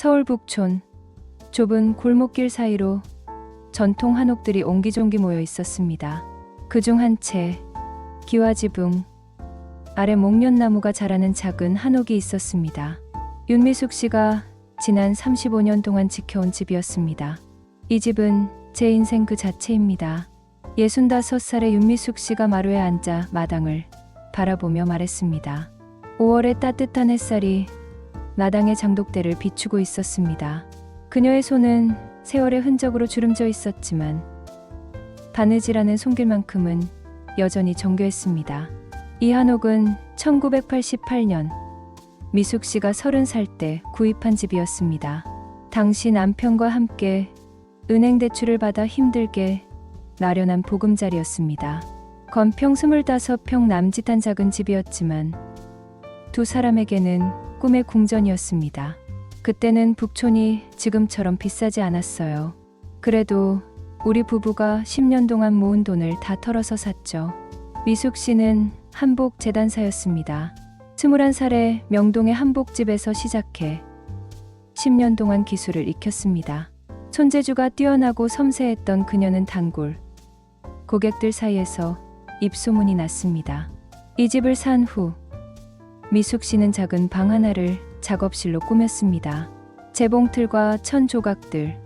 서울 북촌 좁은 골목길 사이로 전통 한옥들이 옹기종기 모여 있었습니다. 그중 한 채 기와지붕 아래 목련나무가 자라는 작은 한옥이 있었습니다. 윤미숙 씨가 지난 35년 동안 지켜온 집이었습니다. 이 집은 제 인생 그 자체입니다. 65살의 윤미숙 씨가 마루에 앉아 마당을 바라보며 말했습니다. 5월의 따뜻한 햇살이 마당의 장독대를 비추고 있었습니다. 그녀의 손은 세월의 흔적으로 주름져 있었지만 바느질하는 손길만큼은 여전히 정교했습니다. 이 한옥은 1988년 미숙 씨가 30살 때 구입한 집이었습니다. 당시 남편과 함께 은행 대출을 받아 힘들게 마련한 보금자리였습니다. 건평 25평 남짓한 작은 집이었지만 두 사람에게는 꿈의 궁전이었습니다. 그때는 북촌이 지금처럼 비싸지 않았어요. 그래도 우리 부부가 10년 동안 모은 돈을 다 털어서 샀죠. 미숙 씨는 한복 재단사였습니다. 21살에 명동의 한복집에서 시작해 10년 동안 기술을 익혔습니다. 손재주가 뛰어나고 섬세했던 그녀는 단골 고객들 사이에서 입소문이 났습니다. 이 집을 산 후 미숙 씨는 작은 방 하나를 작업실로 꾸몄습니다. 재봉틀과 천 조각들,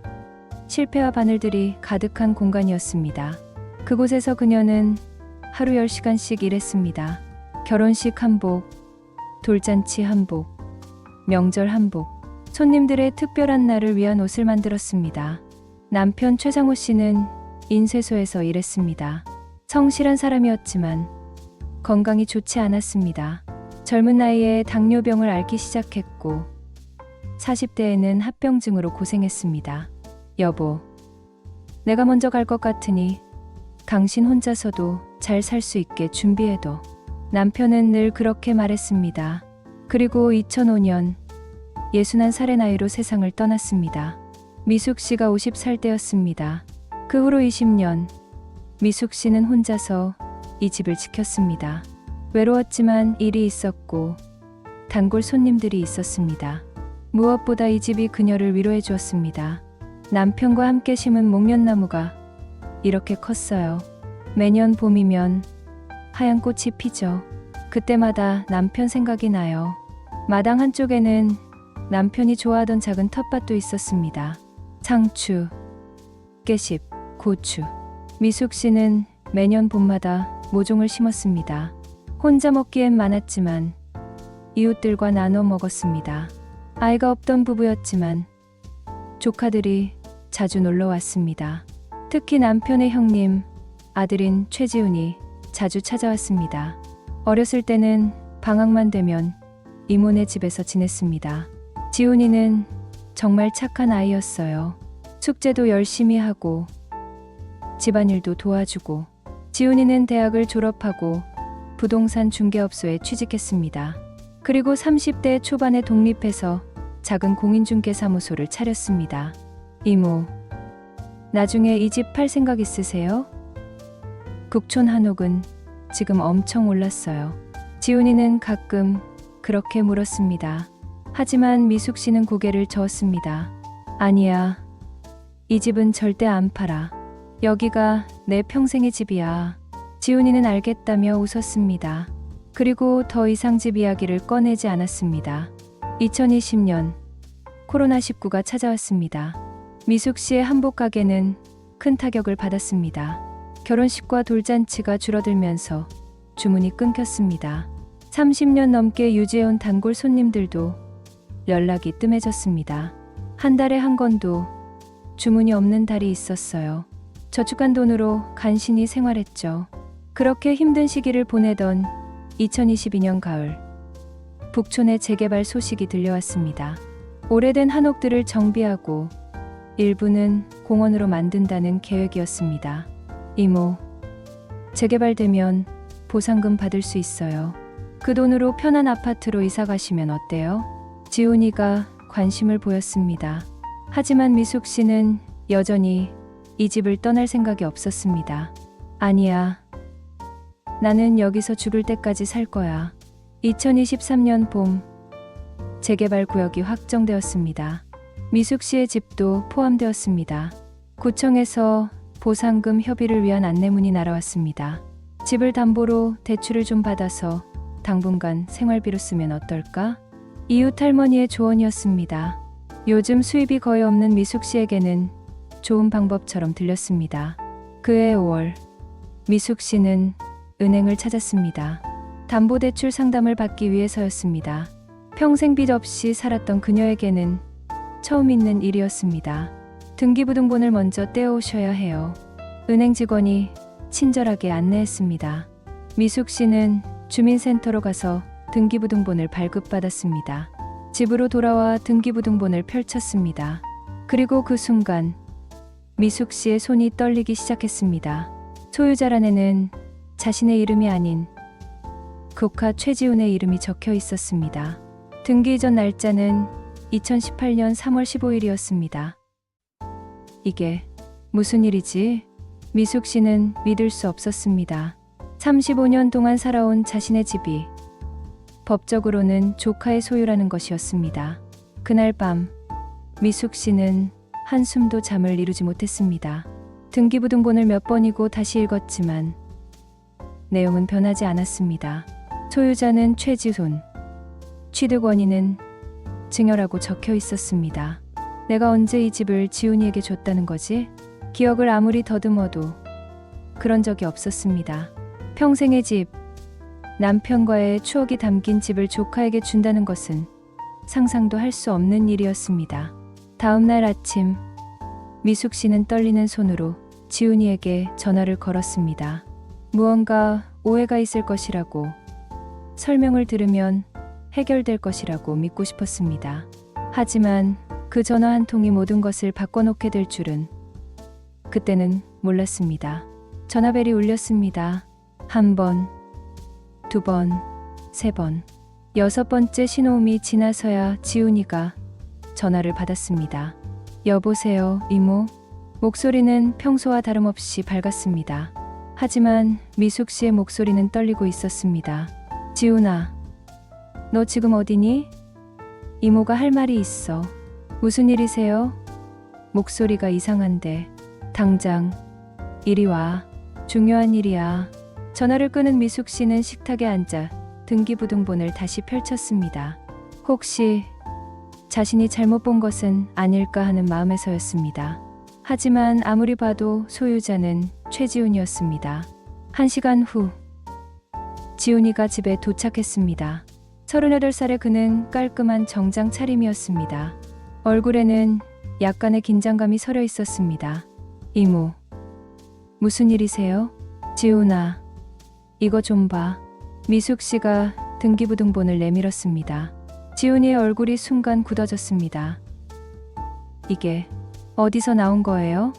실패와 바늘들이 가득한 공간이었습니다. 그곳에서 그녀는 하루 10시간씩 일했습니다. 결혼식 한복, 돌잔치 한복, 명절 한복, 손님들의 특별한 날을 위한 옷을 만들었습니다. 남편 최상호 씨는 인쇄소에서 일했습니다. 성실한 사람이었지만 건강이 좋지 않았습니다. 젊은 나이에 당뇨병을 앓기 시작했고 40대에는 합병증으로 고생했습니다. 여보, 내가 먼저 갈 것 같으니 당신 혼자서도 잘 살 수 있게 준비해둬. 남편은 늘 그렇게 말했습니다. 그리고 2005년 61살의 나이로 세상을 떠났습니다. 미숙 씨가 50살 때였습니다. 그 후로 20년 미숙 씨는 혼자서 이 집을 지켰습니다. 외로웠지만 일이 있었고 단골 손님들이 있었습니다. 무엇보다 이 집이 그녀를 위로해 주었습니다. 남편과 함께 심은 목련나무가 이렇게 컸어요. 매년 봄이면 하얀 꽃이 피죠. 그때마다 남편 생각이 나요. 마당 한쪽에는 남편이 좋아하던 작은 텃밭도 있었습니다. 상추, 깨십, 고추. 미숙 씨는 매년 봄마다 모종을 심었습니다. 혼자 먹기엔 많았지만 이웃들과 나눠 먹었습니다. 아이가 없던 부부였지만 조카들이 자주 놀러 왔습니다. 특히 남편의 형님, 아들인 최지훈이 자주 찾아왔습니다. 어렸을 때는 방학만 되면 이모네 집에서 지냈습니다. 지훈이는 정말 착한 아이였어요. 숙제도 열심히 하고 집안일도 도와주고. 지훈이는 대학을 졸업하고 부동산 중개업소에 취직했습니다. 그리고 30대 초반에 독립해서 작은 공인중개사무소를 차렸습니다. 이모, 나중에 이 집 팔 생각 있으세요? 북촌 한옥은 지금 엄청 올랐어요. 지훈이는 가끔 그렇게 물었습니다. 하지만 미숙 씨는 고개를 저었습니다. 아니야, 이 집은 절대 안 팔아. 여기가 내 평생의 집이야. 지훈이는 알겠다며 웃었습니다. 그리고 더 이상 집 이야기를 꺼내지 않았습니다. 2020년 코로나19가 찾아왔습니다. 미숙 씨의 한복 가게는 큰 타격을 받았습니다. 결혼식과 돌잔치가 줄어들면서 주문이 끊겼습니다. 30년 넘게 유지해온 단골 손님들도 연락이 뜸해졌습니다. 한 달에 한 건도 주문이 없는 달이 있었어요. 저축한 돈으로 간신히 생활했죠. 그렇게 힘든 시기를 보내던 2022년 가을, 북촌의 재개발 소식이 들려왔습니다. 오래된 한옥들을 정비하고 일부는 공원으로 만든다는 계획이었습니다. 이모, 재개발되면 보상금 받을 수 있어요. 그 돈으로 편한 아파트로 이사 가시면 어때요? 지훈이가 관심을 보였습니다. 하지만 미숙 씨는 여전히 이 집을 떠날 생각이 없었습니다. 아니야. 나는 여기서 죽을 때까지 살 거야. 2023년 봄, 재개발 구역이 확정되었습니다. 미숙 씨의 집도 포함되었습니다. 구청에서 보상금 협의를 위한 안내문이 날아왔습니다. 집을 담보로 대출을 좀 받아서 당분간 생활비로 쓰면 어떨까? 이웃 할머니의 조언이었습니다. 요즘 수입이 거의 없는 미숙 씨에게는 좋은 방법처럼 들렸습니다. 그해 5월, 미숙 씨는 은행을 찾았습니다. 담보대출 상담을 받기 위해서였습니다. 평생 빚 없이 살았던 그녀에게는 처음 있는 일이었습니다. 등기부등본을 먼저 떼어오셔야 해요. 은행 직원이 친절하게 안내했습니다. 미숙 씨는 주민센터로 가서 등기부등본을 발급받았습니다. 집으로 돌아와 등기부등본을 펼쳤습니다. 그리고 그 순간 미숙 씨의 손이 떨리기 시작했습니다. 소유자란에는 자신의 이름이 아닌 조카 최지훈의 이름이 적혀 있었습니다. 등기 이전 날짜는 2018년 3월 15일이었습니다. 이게 무슨 일이지? 미숙 씨는 믿을 수 없었습니다. 35년 동안 살아온 자신의 집이 법적으로는 조카의 소유라는 것이었습니다. 그날 밤 미숙 씨는 한숨도 잠을 이루지 못했습니다. 등기부등본을 몇 번이고 다시 읽었지만 내용은 변하지 않았습니다. 소유자는 최지훈, 취득 원인은 증여라고 적혀 있었습니다. 내가 언제 이 집을 지훈이에게 줬다는 거지? 기억을 아무리 더듬어도 그런 적이 없었습니다. 평생의 집, 남편과의 추억이 담긴 집을 조카에게 준다는 것은 상상도 할 수 없는 일이었습니다. 다음 날 아침, 미숙 씨는 떨리는 손으로 지훈이에게 전화를 걸었습니다. 무언가 오해가 있을 것이라고, 설명을 들으면 해결될 것이라고 믿고 싶었습니다. 하지만 그 전화 한 통이 모든 것을 바꿔놓게 될 줄은 그때는 몰랐습니다. 전화벨이 울렸습니다. 한 번, 두 번, 세 번, 여섯 번째 신호음이 지나서야 지훈이가 전화를 받았습니다. 여보세요, 이모. 목소리는 평소와 다름없이 밝았습니다. 하지만 미숙 씨의 목소리는 떨리고 있었습니다. 지훈아, 너 지금 어디니? 이모가 할 말이 있어. 무슨 일이세요? 목소리가 이상한데 당장 이리 와. 중요한 일이야. 전화를 끄는 미숙 씨는 식탁에 앉아 등기부등본을 다시 펼쳤습니다. 혹시 자신이 잘못 본 것은 아닐까 하는 마음에서였습니다. 하지만 아무리 봐도 소유자는 최지훈이었습니다. 1시간 후 지훈이가 집에 도착했습니다. 38살의 그는 깔끔한 정장 차림이었습니다. 얼굴에는 약간의 긴장감이 서려 있었습니다. 이모, 무슨 일이세요? 지훈아, 이거 좀 봐. 미숙 씨가 등기부등본을 내밀었습니다. 지훈이의 얼굴이 순간 굳어졌습니다. 이게 어디서 나온 거예요?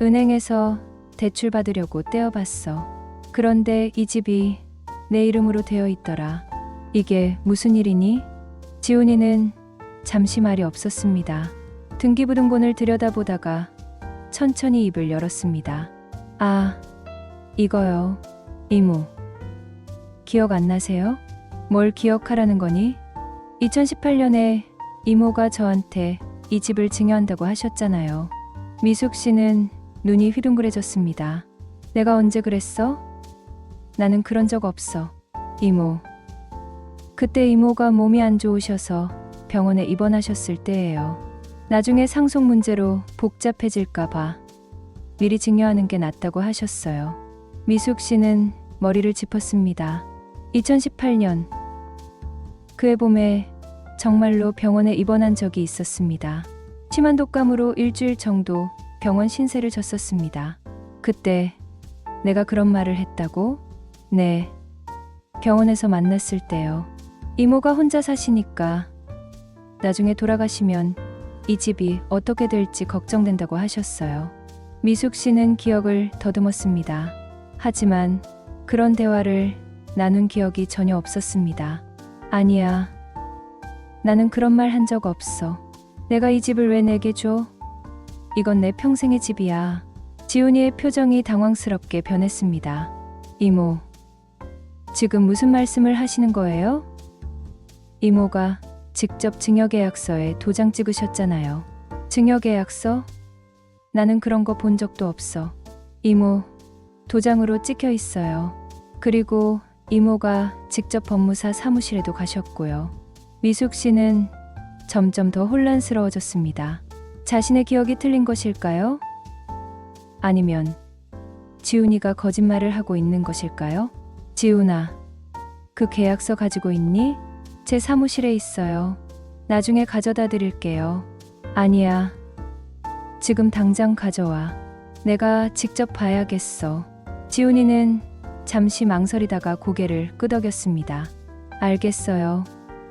은행에서 대출 받으려고 떼어봤어. 그런데 이 집이 내 이름으로 되어 있더라. 이게 무슨 일이니? 지훈이는 잠시 말이 없었습니다. 등기부등본을 들여다보다가 천천히 입을 열었습니다. 아, 이거요. 이모. 기억 안 나세요? 뭘 기억하라는 거니? 2018년에 이모가 저한테 이 집을 증여한다고 하셨잖아요. 미숙 씨는 눈이 휘둥그레졌습니다. 내가 언제 그랬어? 나는 그런 적 없어. 이모. 그때 이모가 몸이 안 좋으셔서 병원에 입원하셨을 때예요. 나중에 상속 문제로 복잡해질까 봐 미리 증여하는 게 낫다고 하셨어요. 미숙 씨는 머리를 짚었습니다. 2018년 그해 봄에 정말로 병원에 입원한 적이 있었습니다. 심한 독감으로 일주일 정도 병원 신세를 졌었습니다. 그때 내가 그런 말을 했다고? 네. 병원에서 만났을 때요. 이모가 혼자 사시니까 나중에 돌아가시면 이 집이 어떻게 될지 걱정된다고 하셨어요. 미숙 씨는 기억을 더듬었습니다. 하지만 그런 대화를 나눈 기억이 전혀 없었습니다. 아니야. 나는 그런 말 한 적 없어. 내가 이 집을 왜 내게 줘? 이건 내 평생의 집이야. 지훈이의 표정이 당황스럽게 변했습니다. 이모, 지금 무슨 말씀을 하시는 거예요? 이모가 직접 증여계약서에 도장 찍으셨잖아요. 증여계약서? 나는 그런 거 본 적도 없어. 이모, 도장으로 찍혀 있어요. 그리고 이모가 직접 법무사 사무실에도 가셨고요. 미숙 씨는 점점 더 혼란스러워졌습니다. 자신의 기억이 틀린 것일까요? 아니면 지훈이가 거짓말을 하고 있는 것일까요? 지훈아, 그 계약서 가지고 있니? 제 사무실에 있어요. 나중에 가져다 드릴게요. 아니야. 지금 당장 가져와. 내가 직접 봐야겠어. 지훈이는 잠시 망설이다가 고개를 끄덕였습니다. 알겠어요.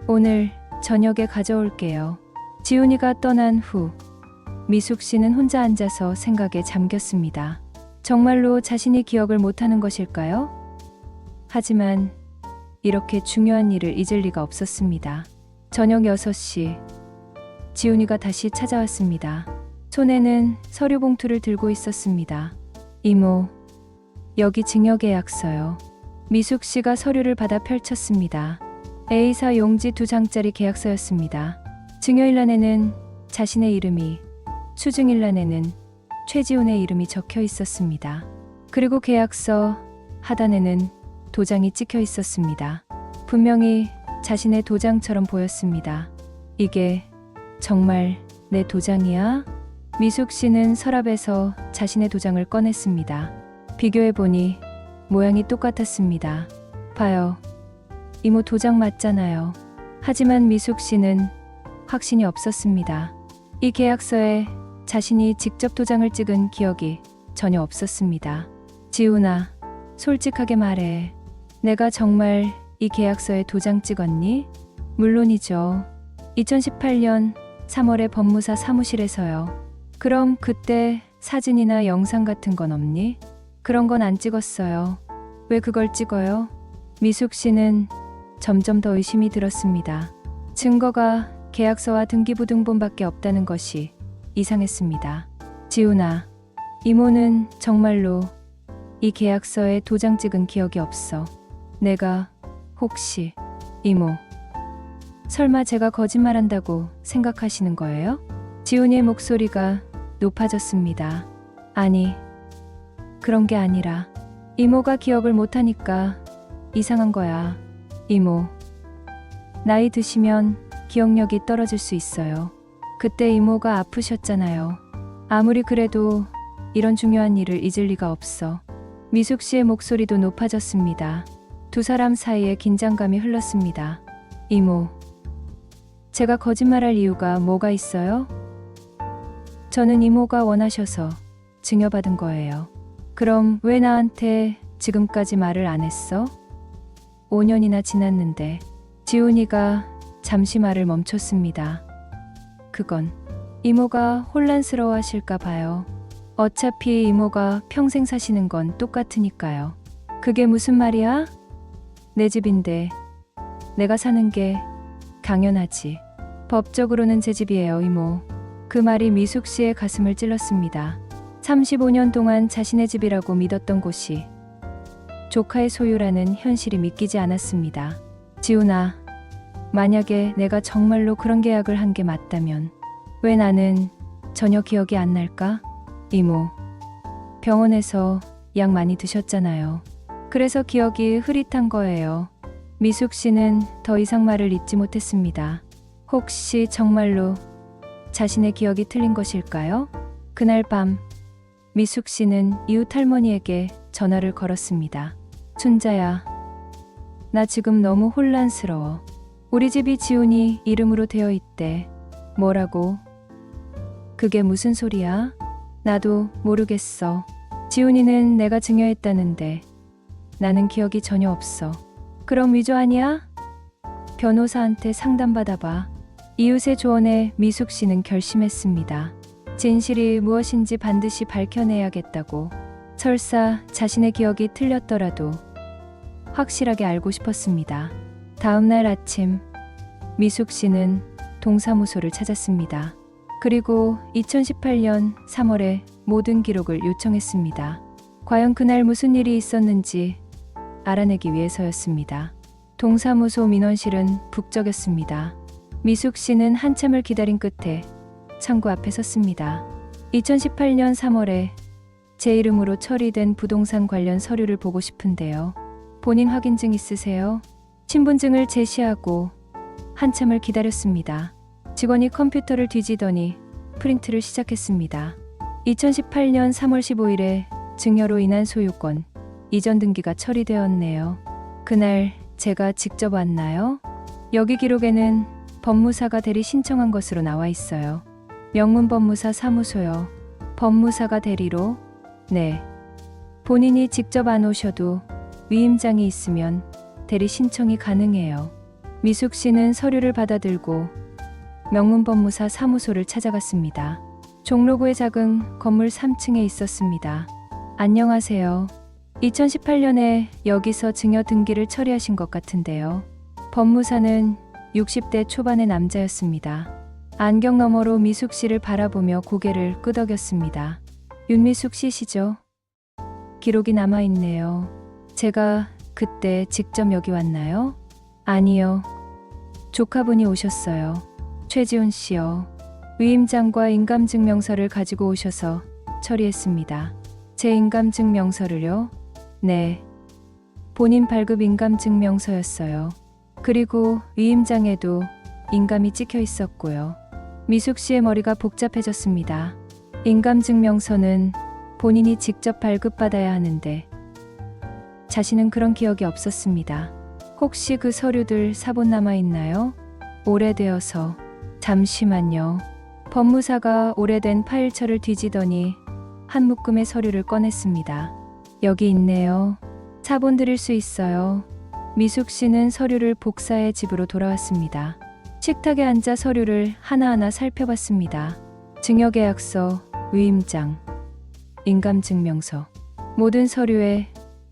오늘 저녁에 가져올게요. 지훈이가 떠난 후 미숙 씨는 혼자 앉아서 생각에 잠겼습니다. 정말로 자신이 기억을 못하는 것일까요? 하지만 이렇게 중요한 일을 잊을 리가 없었습니다. 저녁 6시 지훈이가 다시 찾아왔습니다. 손에는 서류 봉투를 들고 있었습니다. 이모, 여기 증여계약서요. 미숙 씨가 서류를 받아 펼쳤습니다. A사 용지 2장짜리 계약서였습니다. 증여일란에는 자신의 이름이, 수증일란에는 최지훈의 이름이 적혀 있었습니다. 그리고 계약서 하단에는 도장이 찍혀 있었습니다. 분명히 자신의 도장처럼 보였습니다. 이게 정말 내 도장이야? 미숙 씨는 서랍에서 자신의 도장을 꺼냈습니다. 비교해보니 모양이 똑같았습니다. 봐요. 이모 도장 맞잖아요. 하지만 미숙 씨는 확신이 없었습니다. 이 계약서에 자신이 직접 도장을 찍은 기억이 전혀 없었습니다. 지훈아, 솔직하게 말해. 내가 정말 이 계약서에 도장 찍었니? 물론이죠. 2018년 3월에 법무사 사무실에서요. 그럼 그때 사진이나 영상 같은 건 없니? 그런 건 안 찍었어요. 왜 그걸 찍어요? 미숙 씨는 점점 더 의심이 들었습니다. 증거가 계약서와 등기부등본밖에 없다는 것이 이상했습니다. 지훈아, 이모는 정말로 이 계약서에 도장 찍은 기억이 없어. 내가 혹시 이모, 설마 제가 거짓말한다고 생각하시는 거예요? 지훈이의 목소리가 높아졌습니다. 아니, 그런 게 아니라 이모가 기억을 못하니까 이상한 거야. 이모, 나이 드시면 기억력이 떨어질 수 있어요. 그때 이모가 아프셨잖아요. 아무리 그래도 이런 중요한 일을 잊을 리가 없어. 미숙 씨의 목소리도 높아졌습니다. 두 사람 사이에 긴장감이 흘렀습니다. 이모, 제가 거짓말할 이유가 뭐가 있어요? 저는 이모가 원하셔서 증여받은 거예요. 그럼 왜 나한테 지금까지 말을 안 했어? 5년이나 지났는데. 지훈이가 잠시 말을 멈췄습니다. 그건 이모가 혼란스러워 하실까 봐요. 어차피 이모가 평생 사시는 건 똑같으니까요. 그게 무슨 말이야? 내 집인데 내가 사는 게 당연하지. 법적으로는 제 집이에요, 이모. 그 말이 미숙 씨의 가슴을 찔렀습니다. 35년 동안 자신의 집이라고 믿었던 곳이 조카의 소유라는 현실이 믿기지 않았습니다. 지훈아, 만약에 내가 정말로 그런 계약을 한 게 맞다면 왜 나는 전혀 기억이 안 날까? 이모, 병원에서 약 많이 드셨잖아요. 그래서 기억이 흐릿한 거예요. 미숙 씨는 더 이상 말을 잇지 못했습니다. 혹시 정말로 자신의 기억이 틀린 것일까요? 그날 밤 미숙 씨는 이웃 할머니에게 전화를 걸었습니다. 춘자야, 나 지금 너무 혼란스러워. 우리 집이 지훈이 이름으로 되어 있대. 뭐라고? 그게 무슨 소리야? 나도 모르겠어. 지훈이는 내가 증여했다는데 나는 기억이 전혀 없어. 그럼 위조 아니야? 변호사한테 상담받아봐. 이웃의 조언에 미숙 씨는 결심했습니다. 진실이 무엇인지 반드시 밝혀내야겠다고. 설사 자신의 기억이 틀렸더라도 확실하게 알고 싶었습니다. 다음 날 아침, 미숙 씨는 동사무소를 찾았습니다. 그리고 2018년 3월에 모든 기록을 요청했습니다. 과연 그날 무슨 일이 있었는지 알아내기 위해서였습니다. 동사무소 민원실은 북적였습니다. 미숙 씨는 한참을 기다린 끝에 창구 앞에 섰습니다. 2018년 3월에 제 이름으로 처리된 부동산 관련 서류를 보고 싶은데요. 본인 확인증 있으세요? 신분증을 제시하고 한참을 기다렸습니다. 직원이 컴퓨터를 뒤지더니 프린트를 시작했습니다. 2018년 3월 15일에 증여로 인한 소유권 이전 등기가 처리되었네요. 그날 제가 직접 왔나요? 여기 기록에는 법무사가 대리 신청한 것으로 나와 있어요. 명문법무사 사무소요. 법무사가 대리로? 네. 본인이 직접 안 오셔도 위임장이 있으면 대리 신청이 가능해요. 미숙 씨는 서류를 받아들고 명문법무사 사무소를 찾아갔습니다. 종로구의 작은 건물 3층에 있었습니다. 안녕하세요. 2018년에 여기서 증여 등기를 처리하신 것 같은데요. 법무사는 60대 초반의 남자였습니다. 안경 너머로 미숙 씨를 바라보며 고개를 끄덕였습니다. 윤미숙 씨시죠? 기록이 남아있네요. 제가 그때 직접 여기 왔나요? 아니요. 조카분이 오셨어요. 최지훈 씨요. 위임장과 인감증명서를 가지고 오셔서 처리했습니다. 제 인감증명서를요? 네. 본인 발급 인감증명서였어요. 그리고 위임장에도 인감이 찍혀 있었고요. 미숙 씨의 머리가 복잡해졌습니다. 인감증명서는 본인이 직접 발급받아야 하는데 자신은 그런 기억이 없었습니다. 혹시 그 서류들 사본 남아있나요? 오래되어서. 잠시만요. 법무사가 오래된 파일처를 뒤지더니 한 묶음의 서류를 꺼냈습니다. 여기 있네요. 사본 드릴 수 있어요. 미숙 씨는 서류를 복사해 집으로 돌아왔습니다. 식탁에 앉아 서류를 하나하나 살펴봤습니다. 증여계약서, 위임장, 인감증명서. 모든 서류에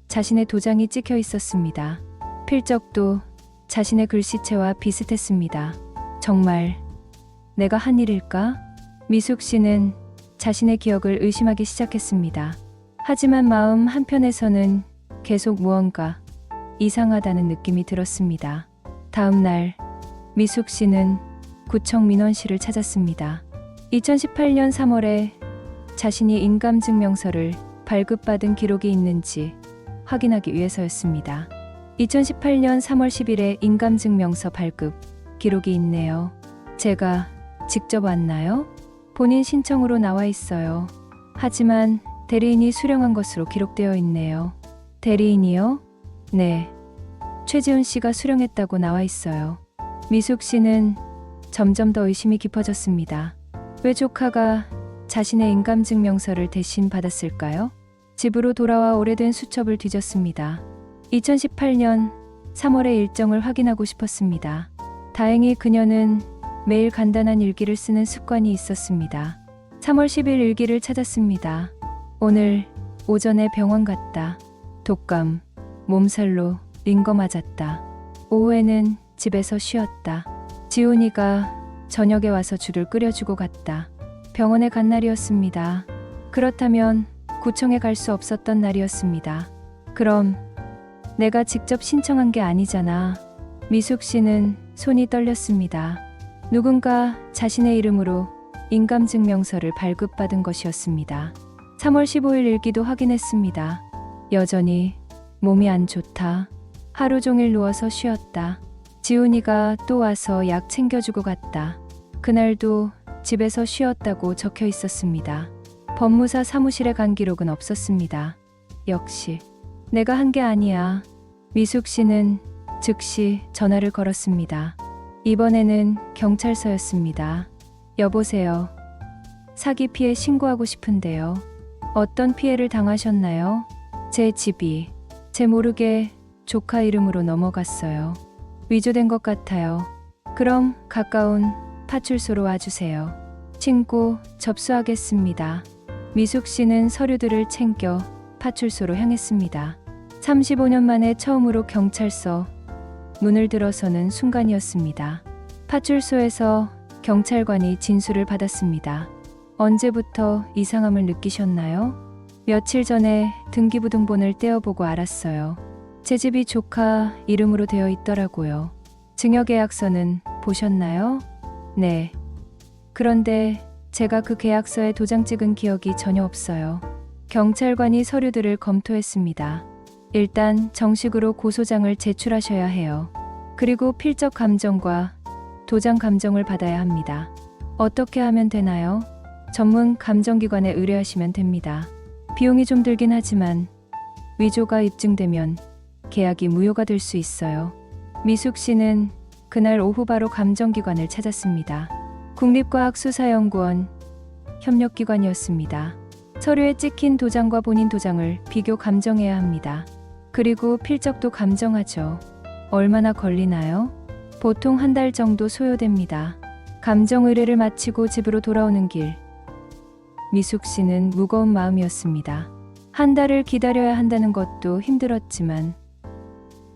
자신의 도장이 찍혀 있었습니다. 필적도 자신의 글씨체와 비슷했습니다. 정말 내가 한 일일까? 미숙 씨는 자신의 기억을 의심하기 시작했습니다. 하지만 마음 한편에서는 계속 무언가 이상하다는 느낌이 들었습니다. 다음 날 미숙 씨는 구청 민원실을 찾았습니다. 2018년 3월에 자신이 인감증명서를 발급받은 기록이 있는지 확인하기 위해서였습니다. 2018년 3월 10일에 인감증명서 발급 기록이 있네요. 제가 직접 왔나요? 본인 신청으로 나와 있어요. 하지만 대리인이 수령한 것으로 기록되어 있네요. 대리인이요? 네. 최지훈 씨가 수령했다고 나와 있어요. 미숙 씨는 점점 더 의심이 깊어졌습니다. 왜 조카가 자신의 인감증명서를 대신 받았을까요? 집으로 돌아와 오래된 수첩을 뒤졌습니다. 2018년 3월의 일정을 확인하고 싶었습니다. 다행히 그녀는 매일 간단한 일기를 쓰는 습관이 있었습니다. 3월 10일 일기를 찾았습니다. 오늘 오전에 병원 갔다. 독감, 몸살로 링거 맞았다. 오후에는 집에서 쉬었다. 지훈이가 저녁에 와서 죽을 끓여주고 갔다. 병원에 간 날이었습니다. 그렇다면 구청에 갈 수 없었던 날이었습니다. 그럼 내가 직접 신청한 게 아니잖아. 미숙 씨는 손이 떨렸습니다. 누군가 자신의 이름으로 인감증명서를 발급받은 것이었습니다. 3월 15일 일기도 확인했습니다. 여전히 몸이 안 좋다. 하루 종일 누워서 쉬었다. 지훈이가 또 와서 약 챙겨주고 갔다. 그날도 집에서 쉬었다고 적혀 있었습니다. 법무사 사무실에 간 기록은 없었습니다. 역시 내가 한 게 아니야. 미숙 씨는 즉시 전화를 걸었습니다. 이번에는 경찰서였습니다. 여보세요. 사기 피해 신고하고 싶은데요. 어떤 피해를 당하셨나요? 제 집이 제 모르게 조카 이름으로 넘어갔어요. 위조된 것 같아요. 그럼 가까운 파출소로 와주세요. 신고 접수하겠습니다. 미숙 씨는 서류들을 챙겨 파출소로 향했습니다. 35년 만에 처음으로 경찰서 문을 들어서는 순간이었습니다. 파출소에서 경찰관이 진술을 받았습니다. 언제부터 이상함을 느끼셨나요? 며칠 전에 등기부등본을 떼어보고 알았어요. 제 집이 조카 이름으로 되어 있더라고요. 증여계약서는 보셨나요? 네. 그런데 제가 그 계약서에 도장 찍은 기억이 전혀 없어요. 경찰관이 서류들을 검토했습니다. 일단 정식으로 고소장을 제출하셔야 해요. 그리고 필적 감정과 도장 감정을 받아야 합니다. 어떻게 하면 되나요? 전문 감정기관에 의뢰하시면 됩니다. 비용이 좀 들긴 하지만 위조가 입증되면 계약이 무효가 될 수 있어요. 미숙 씨는 그날 오후 바로 감정기관을 찾았습니다. 국립과학수사연구원 협력기관이었습니다. 서류에 찍힌 도장과 본인 도장을 비교 감정해야 합니다. 그리고 필적도 감정하죠. 얼마나 걸리나요? 보통 한 달 정도 소요됩니다. 감정 의뢰를 마치고 집으로 돌아오는 길, 미숙 씨는 무거운 마음이었습니다. 한 달을 기다려야 한다는 것도 힘들었지만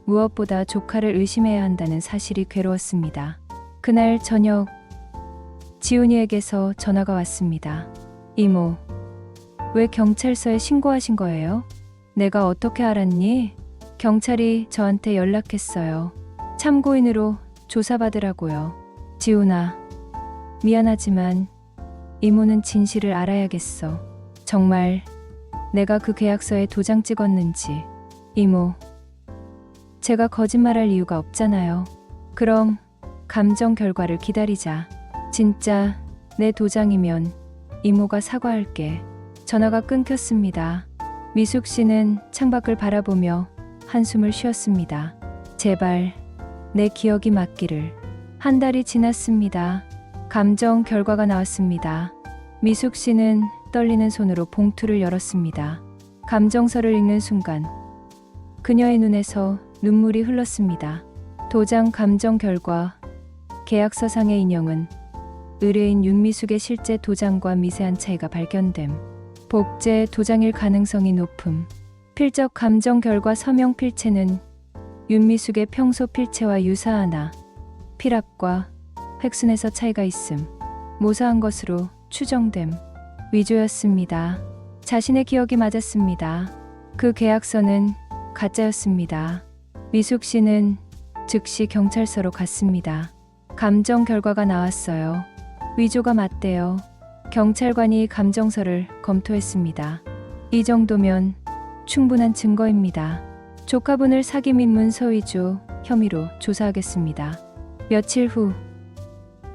무엇보다 조카를 의심해야 한다는 사실이 괴로웠습니다. 그날 저녁 지훈이에게서 전화가 왔습니다. 이모, 왜 경찰서에 신고하신 거예요? 내가 어떻게 알았니? 경찰이 저한테 연락했어요. 참고인으로 조사받으라고요. 지훈아, 미안하지만 이모는 진실을 알아야겠어. 정말 내가 그 계약서에 도장 찍었는지. 이모, 제가 거짓말할 이유가 없잖아요. 그럼 감정 결과를 기다리자. 진짜 내 도장이면 이모가 사과할게. 전화가 끊겼습니다. 미숙 씨는 창밖을 바라보며 한숨을 쉬었습니다. 제발 내 기억이 맞기를. 한 달이 지났습니다. 감정 결과가 나왔습니다. 미숙 씨는 떨리는 손으로 봉투를 열었습니다. 감정서를 읽는 순간 그녀의 눈에서 눈물이 흘렀습니다. 도장 감정 결과, 계약서상의 인형은 의뢰인 윤미숙의 실제 도장과 미세한 차이가 발견됨. 복제 도장일 가능성이 높음. 필적 감정 결과 서명 필체는 윤미숙의 평소 필체와 유사하나 필압과 획순에서 차이가 있음. 모사한 것으로 추정됨. 위조였습니다. 자신의 기억이 맞았습니다. 그 계약서는 가짜였습니다. 미숙 씨는 즉시 경찰서로 갔습니다. 감정 결과가 나왔어요. 위조가 맞대요. 경찰관이 감정서를 검토했습니다. 이 정도면 충분한 증거입니다. 조카분을 사기 및 문서 위조 혐의로 조사하겠습니다. 며칠 후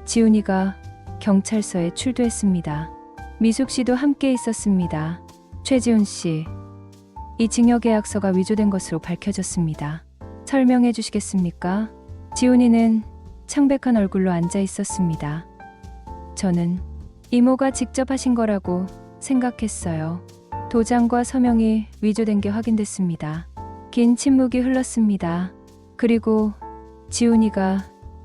지훈이가 경찰서에 출두했습니다. 미숙 씨도 함께 있었습니다. 최지훈 씨, 이 징여계약서가 위조된 것으로 밝혀졌습니다. 설명해 주시겠습니까? 지훈이는 창백한 얼굴로 앉아 있었습니다. 저는 이모가 직접 하신 거라고 생각했어요. 도장과 서명이 위조된 게 확인됐습니다. 긴 침묵이 흘렀습니다. 그리고 지훈이가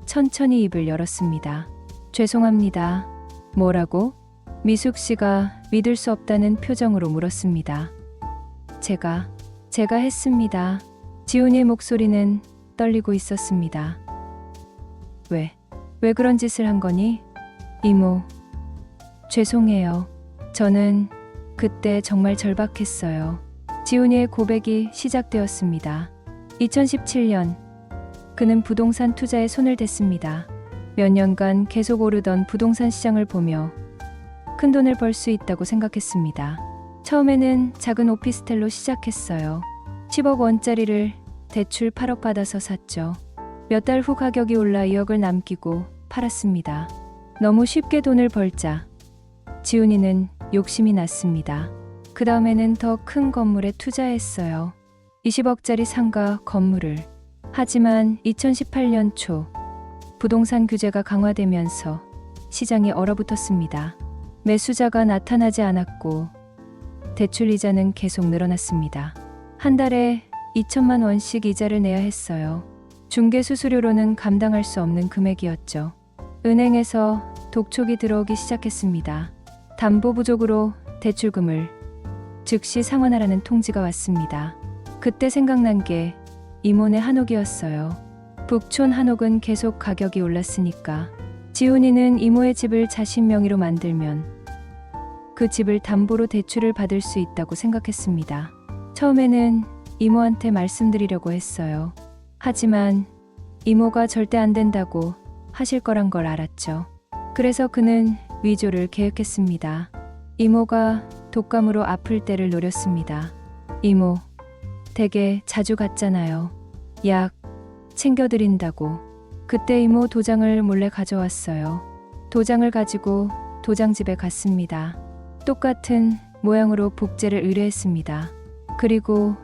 천천히 입을 열었습니다. 죄송합니다. 뭐라고? 미숙 씨가 믿을 수 없다는 표정으로 물었습니다. 제가 했습니다. 지훈이의 목소리는 떨리고 있었습니다. 왜 그런 짓을 한 거니? 이모, 죄송해요. 저는 그때 정말 절박했어요. 지훈이의 고백이 시작되었습니다. 2017년, 그는 부동산 투자에 손을 댔습니다. 몇 년간 계속 오르던 부동산 시장을 보며 큰 돈을 벌 수 있다고 생각했습니다. 처음에는 작은 오피스텔로 시작했어요. 10억 원짜리를 대출 8억 받아서 샀죠. 몇 달 후 가격이 올라 2억을 남기고 팔았습니다. 너무 쉽게 돈을 벌자 지훈이는 욕심이 났습니다. 그 다음에는 더 큰 건물에 투자했어요. 20억짜리 상가 건물을. 하지만 2018년 초 부동산 규제가 강화되면서 시장이 얼어붙었습니다. 매수자가 나타나지 않았고 대출 이자는 계속 늘어났습니다. 한 달에 2천만 원씩 이자를 내야 했어요. 중개 수수료로는 감당할 수 없는 금액이었죠. 은행에서 독촉이 들어오기 시작했습니다. 담보 부족으로 대출금을 즉시 상환하라는 통지가 왔습니다. 그때 생각난 게 이모네 한옥이었어요. 북촌 한옥은 계속 가격이 올랐으니까 지훈이는 이모의 집을 자신 명의로 만들면 그 집을 담보로 대출을 받을 수 있다고 생각했습니다. 처음에는 이모한테 말씀드리려고 했어요. 하지만 이모가 절대 안 된다고 하실 거란 걸 알았죠. 그래서 그는 위조를 계획했습니다. 이모가 독감으로 아플 때를 노렸습니다. 이모, 댁에 자주 갔잖아요. 약 챙겨드린다고. 그때 이모 도장을 몰래 가져왔어요. 도장을 가지고 도장집에 갔습니다. 똑같은 모양으로 복제를 의뢰했습니다. 그리고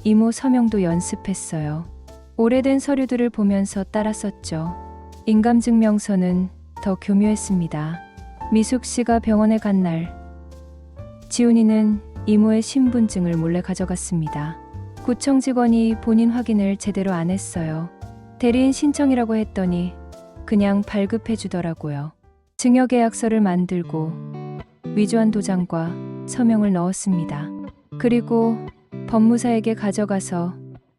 이모 서명도 연습했어요. 오래된 서류들을 보면서 따라 썼죠. 인감증명서는 더 교묘했습니다. 미숙 씨가 병원에 간 날, 지훈이는 이모의 신분증을 몰래 가져갔습니다. 구청 직원이 본인 확인을 제대로 안 했어요. 대리인 신청이라고 했더니 그냥 발급해 주더라고요. 증여계약서를 만들고 위조한 도장과 서명을 넣었습니다. 그리고 법무사에게 가져가서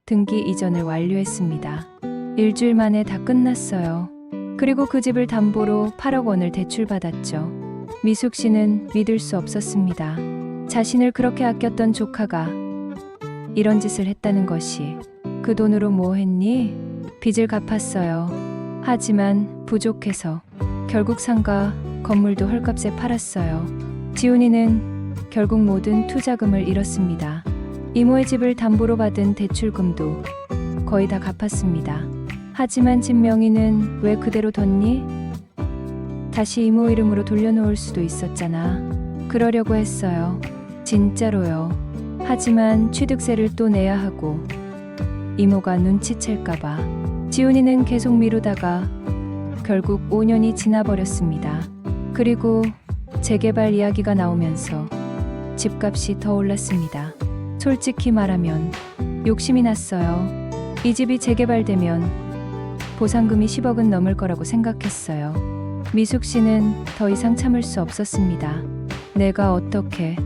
등기 이전을 완료했습니다. 일주일 만에 다 끝났어요. 그리고 그 집을 담보로 8억 원을 대출받았죠. 미숙 씨는 믿을 수 없었습니다. 자신을 그렇게 아꼈던 조카가 이런 짓을 했다는 것이. 그 돈으로 뭐 했니? 빚을 갚았어요. 하지만 부족해서 결국 상가, 건물도 헐값에 팔았어요. 지훈이는 결국 모든 투자금을 잃었습니다. 이모의 집을 담보로 받은 대출금도 거의 다 갚았습니다. 하지만 집 명의는 왜 그대로 뒀니? 다시 이모 이름으로 돌려놓을 수도 있었잖아. 그러려고 했어요. 진짜로요. 하지만 취득세를 또 내야 하고 이모가 눈치챌까봐 지훈이는 계속 미루다가 결국 5년이 지나버렸습니다. 그리고 재개발 이야기가 나오면서 집값이 더 올랐습니다. 솔직히 말하면 욕심이 났어요. 이 집이 재개발되면 보상금이 10억은 넘을 거라고 생각했어요. 미숙 씨는 더 이상 참을 수 없었습니다. 내가 어떻게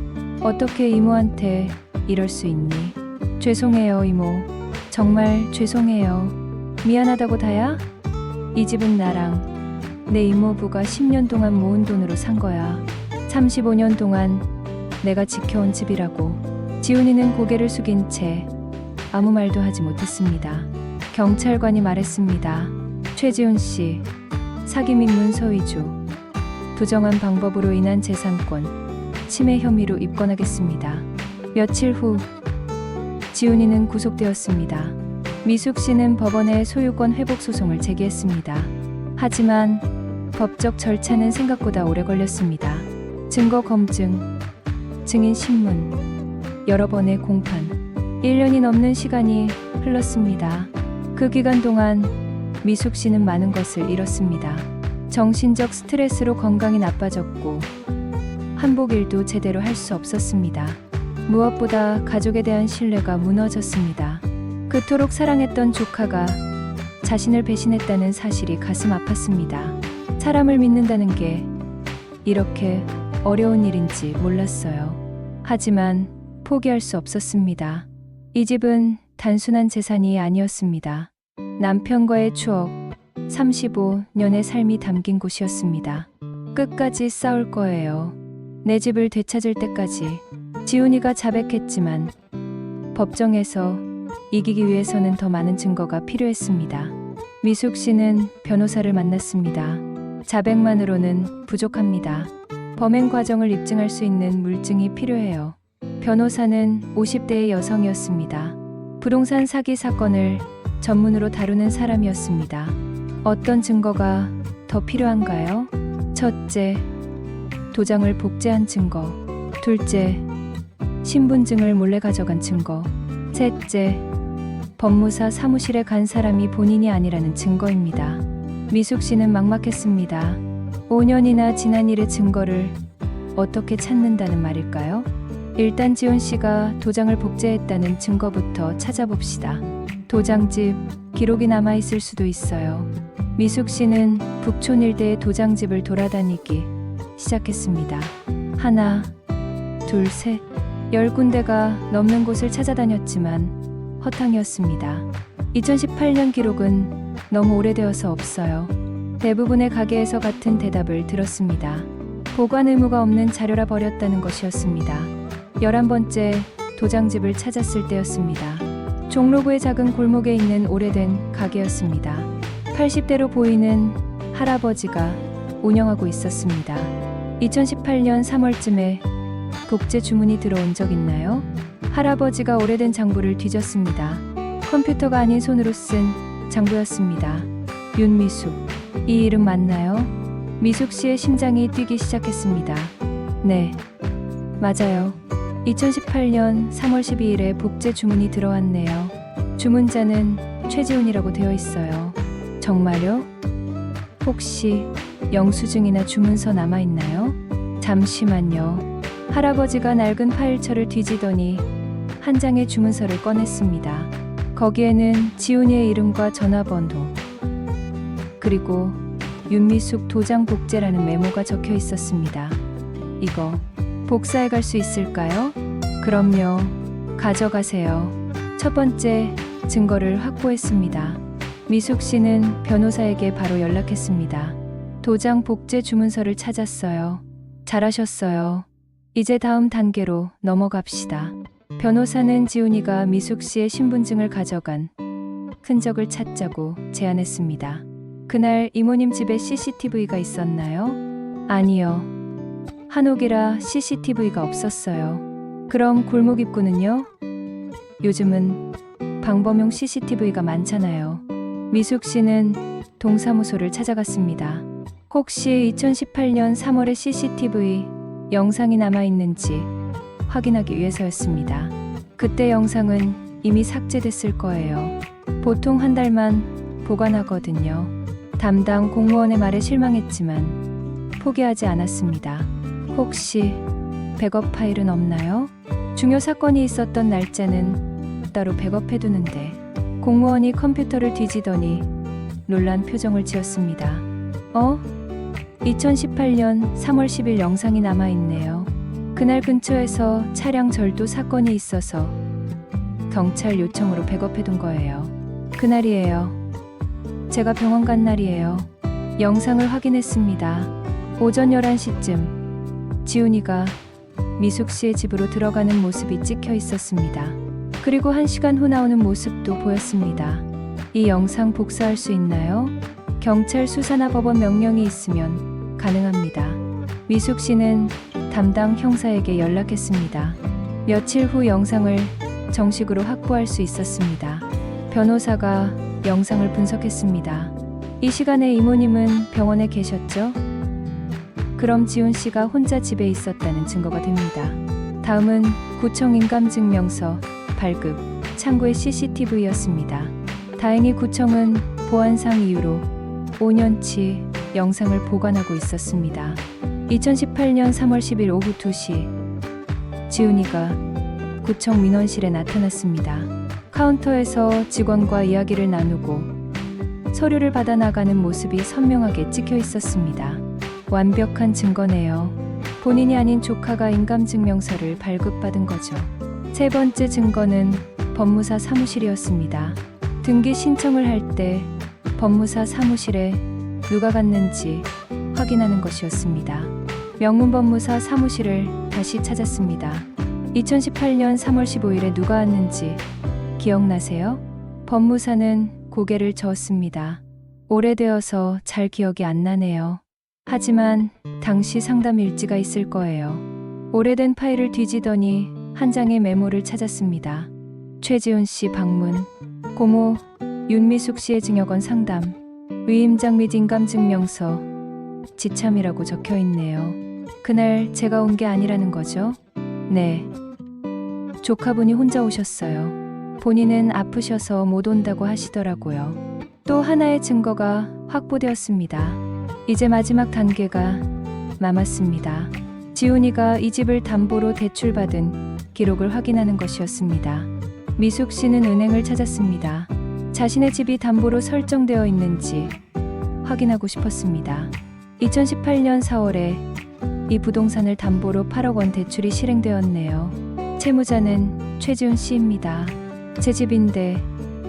이모한테 이럴 수 있니? 죄송해요, 이모. 정말 죄송해요. 미안하다고 다야? 이 집은 나랑 내 이모부가 10년 동안 모은 돈으로 산 거야. 35년 동안 내가 지켜온 집이라고. 지훈이는 고개를 숙인 채 아무 말도 하지 못했습니다. 경찰관이 말했습니다. 최지훈 씨, 사기 및 문서 위조, 부정한 방법으로 인한 재산권 침해 혐의로 입건하겠습니다. 며칠 후 지훈이는 구속되었습니다. 미숙 씨는 법원에 소유권 회복 소송을 제기했습니다. 하지만 법적 절차는 생각보다 오래 걸렸습니다. 증거 검증, 증인 신문, 여러 번의 공판, 1년이 넘는 시간이 흘렀습니다. 그 기간 동안 미숙 씨는 많은 것을 잃었습니다. 정신적 스트레스로 건강이 나빠졌고 한복 일도 제대로 할 수 없었습니다. 무엇보다 가족에 대한 신뢰가 무너졌습니다. 그토록 사랑했던 조카가 자신을 배신했다는 사실이 가슴 아팠습니다. 사람을 믿는다는 게 이렇게 어려운 일인지 몰랐어요. 하지만 포기할 수 없었습니다. 이 집은 단순한 재산이 아니었습니다. 남편과의 추억, 35년의 삶이 담긴 곳이었습니다. 끝까지 싸울 거예요. 내 집을 되찾을 때까지. 지훈이가 자백했지만 법정에서 이기기 위해서는 더 많은 증거가 필요했습니다. 미숙 씨는 변호사를 만났습니다. 자백만으로는 부족합니다. 범행 과정을 입증할 수 있는 물증이 필요해요. 변호사는 50대의 여성이었습니다. 부동산 사기 사건을 전문으로 다루는 사람이었습니다. 어떤 증거가 더 필요한가요? 첫째, 도장을 복제한 증거. 둘째, 신분증을 몰래 가져간 증거. 셋째, 법무사 사무실에 간 사람이 본인이 아니라는 증거입니다. 미숙 씨는 막막했습니다. 5년이나 지난 일의 증거를 어떻게 찾는다는 말일까요? 일단 지훈 씨가 도장을 복제했다는 증거부터 찾아봅시다. 도장집, 기록이 남아있을 수도 있어요. 미숙 씨는 북촌 일대의 도장집을 돌아다니기 시작했습니다. 하나, 둘, 셋, 10군데가 넘는 곳을 찾아다녔지만 허탕이었습니다. 2018년 기록은 너무 오래되어서 없어요. 대부분의 가게에서 같은 대답을 들었습니다. 보관 의무가 없는 자료라 버렸다는 것이었습니다. 11번째 도장집을 찾았을 때였습니다. 종로구의 작은 골목에 있는 오래된 가게였습니다. 80대로 보이는 할아버지가 운영하고 있었습니다. 2018년 3월쯤에 복제 주문이 들어온 적 있나요? 할아버지가 오래된 장부를 뒤졌습니다. 컴퓨터가 아닌 손으로 쓴 장부였습니다. 윤미숙. 이 이름 맞나요? 미숙 씨의 심장이 뛰기 시작했습니다. 네, 맞아요. 2018년 3월 12일에 복제 주문이 들어왔네요. 주문자는 최지훈이라고 되어 있어요. 정말요? 혹시 영수증이나 주문서 남아있나요? 잠시만요. 할아버지가 낡은 파일처를 뒤지더니 한 장의 주문서를 꺼냈습니다. 거기에는 지훈이의 이름과 전화번호, 그리고 윤미숙 도장 복제라는 메모가 적혀 있었습니다. 이거 복사해 갈 수 있을까요? 그럼요. 가져가세요. 첫 번째 증거를 확보했습니다. 미숙 씨는 변호사에게 바로 연락했습니다. 도장 복제 주문서를 찾았어요. 잘하셨어요. 이제 다음 단계로 넘어갑시다. 변호사는 지훈이가 미숙 씨의 신분증을 가져간 흔적을 찾자고 제안했습니다. 그날 이모님 집에 CCTV가 있었나요? 아니요. 한옥이라 CCTV가 없었어요. 그럼 골목 입구는요? 요즘은 방범용 CCTV가 많잖아요. 미숙 씨는 동사무소를 찾아갔습니다. 혹시 2018년 3월에 CCTV 영상이 남아있는지 확인하기 위해서였습니다. 그때 영상은 이미 삭제됐을 거예요. 보통 한 달만 보관하거든요. 담당 공무원의 말에 실망했지만 포기하지 않았습니다. 혹시 백업 파일은 없나요? 중요 사건이 있었던 날짜는 따로 백업해두는데 공무원이 컴퓨터를 뒤지더니 놀란 표정을 지었습니다. 2018년 3월 10일 영상이 남아있네요. 그날 근처에서 차량 절도 사건이 있어서 경찰 요청으로 백업해둔 거예요. 그날이에요. 제가 병원 간 날이에요. 영상을 확인했습니다. 오전 11시쯤 지훈이가 미숙 씨의 집으로 들어가는 모습이 찍혀 있었습니다. 그리고 1시간 후 나오는 모습도 보였습니다. 이 영상 복사할 수 있나요? 경찰 수사나 법원 명령이 있으면 가능합니다. 미숙 씨는 담당 형사에게 연락했습니다. 며칠 후 영상을 정식으로 확보할 수 있었습니다. 변호사가 영상을 분석했습니다. 이 시간에 이모님은 병원에 계셨죠? 그럼 지훈 씨가 혼자 집에 있었다는 증거가 됩니다. 다음은 구청 인감증명서 발급 창구의 CCTV였습니다. 다행히 구청은 보안상 이유로 5년치 영상을 보관하고 있었습니다. 2018년 3월 10일 오후 2시 지훈이가 구청 민원실에 나타났습니다. 카운터에서 직원과 이야기를 나누고 서류를 받아 나가는 모습이 선명하게 찍혀 있었습니다. 완벽한 증거네요. 본인이 아닌 조카가 인감증명서를 발급받은 거죠. 세 번째 증거는 법무사 사무실이었습니다. 등기 신청을 할 때 법무사 사무실에 누가 갔는지 확인하는 것이었습니다. 명문법무사 사무실을 다시 찾았습니다. 2018년 3월 15일에 누가 왔는지 기억나세요? 법무사는 고개를 저었습니다. 오래되어서 잘 기억이 안 나네요. 하지만 당시 상담 일지가 있을 거예요. 오래된 파일을 뒤지더니 한 장의 메모를 찾았습니다. 최지훈 씨 방문, 고모 윤미숙 씨의 증여권 상담, 위임장 및 인감증명서, 지참이라고 적혀 있네요. 그날 제가 온 게 아니라는 거죠? 네. 조카분이 혼자 오셨어요. 본인은 아프셔서 못 온다고 하시더라고요. 또 하나의 증거가 확보되었습니다. 이제 마지막 단계가 남았습니다. 지훈이가 이 집을 담보로 대출받은 기록을 확인하는 것이었습니다. 미숙 씨는 은행을 찾았습니다. 자신의 집이 담보로 설정되어 있는지 확인하고 싶었습니다. 2018년 4월에 이 부동산을 담보로 8억 원 대출이 실행되었네요. 채무자는 최지훈 씨입니다. 제 집인데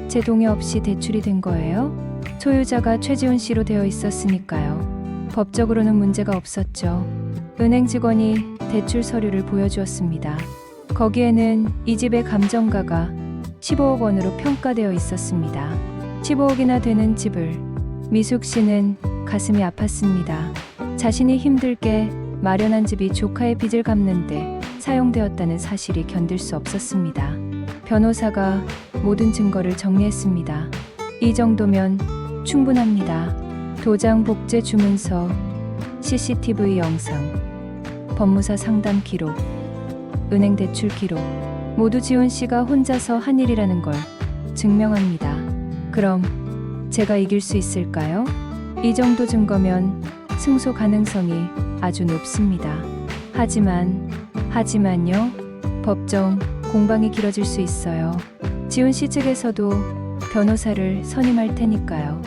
제 동의 없이 대출이 된 거예요? 소유자가 최지훈 씨로 되어 있었으니까요. 법적으로는 문제가 없었죠. 은행 직원이 대출 서류를 보여주었습니다. 거기에는 이 집의 감정가가 15억 원으로 평가되어 있었습니다. 15억이나 되는 집을 미숙 씨는 가슴이 아팠습니다. 자신이 힘들게 마련한 집이 조카의 빚을 갚는데 사용되었다는 사실이 견딜 수 없었습니다. 변호사가 모든 증거를 정리했습니다. 이 정도면 충분합니다. 도장 복제 주문서, CCTV 영상, 법무사 상담 기록, 은행 대출 기록, 모두 지훈 씨가 혼자서 한 일이라는 걸 증명합니다. 그럼 제가 이길 수 있을까요? 이 정도 증거면 승소 가능성이 아주 높습니다. 하지만요, 법정 공방이 길어질 수 있어요. 지훈 씨 측에서도 변호사를 선임할 테니까요.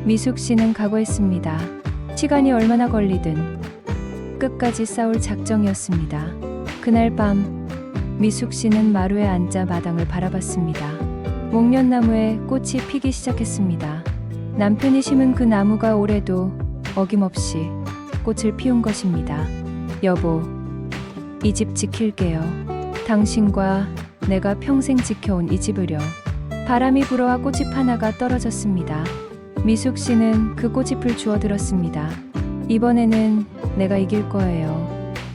미숙 씨는 각오했습니다. 시간이 얼마나 걸리든 끝까지 싸울 작정이었습니다. 그날 밤 미숙 씨는 마루에 앉아 마당을 바라봤습니다. 목련나무에 꽃이 피기 시작했습니다. 남편이 심은 그 나무가 올해도 어김없이 꽃을 피운 것입니다. 여보, 이 집 지킬게요. 당신과 내가 평생 지켜온 이 집을요. 바람이 불어와 꽃잎 하나가 떨어졌습니다. 미숙 씨는 그 꽃잎을 주워들었습니다. 이번에는 내가 이길 거예요.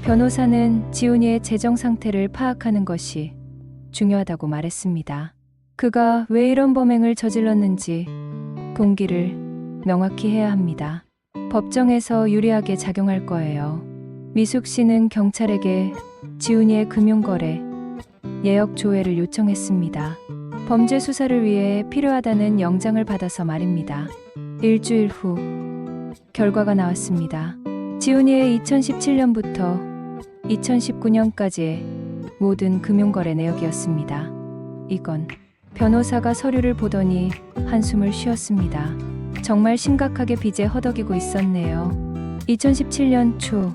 변호사는 지훈이의 재정 상태를 파악하는 것이 중요하다고 말했습니다. 그가 왜 이런 범행을 저질렀는지 동기를 명확히 해야 합니다. 법정에서 유리하게 작용할 거예요. 미숙 씨는 경찰에게 지훈이의 금융거래, 예역 조회를 요청했습니다. 범죄 수사를 위해 필요하다는 영장을 받아서 말입니다. 일주일 후 결과가 나왔습니다. 지훈이의 2017년부터 2019년까지의 모든 금융거래 내역이었습니다. 이건 변호사가 서류를 보더니 한숨을 쉬었습니다. 정말 심각하게 빚에 허덕이고 있었네요. 2017년 초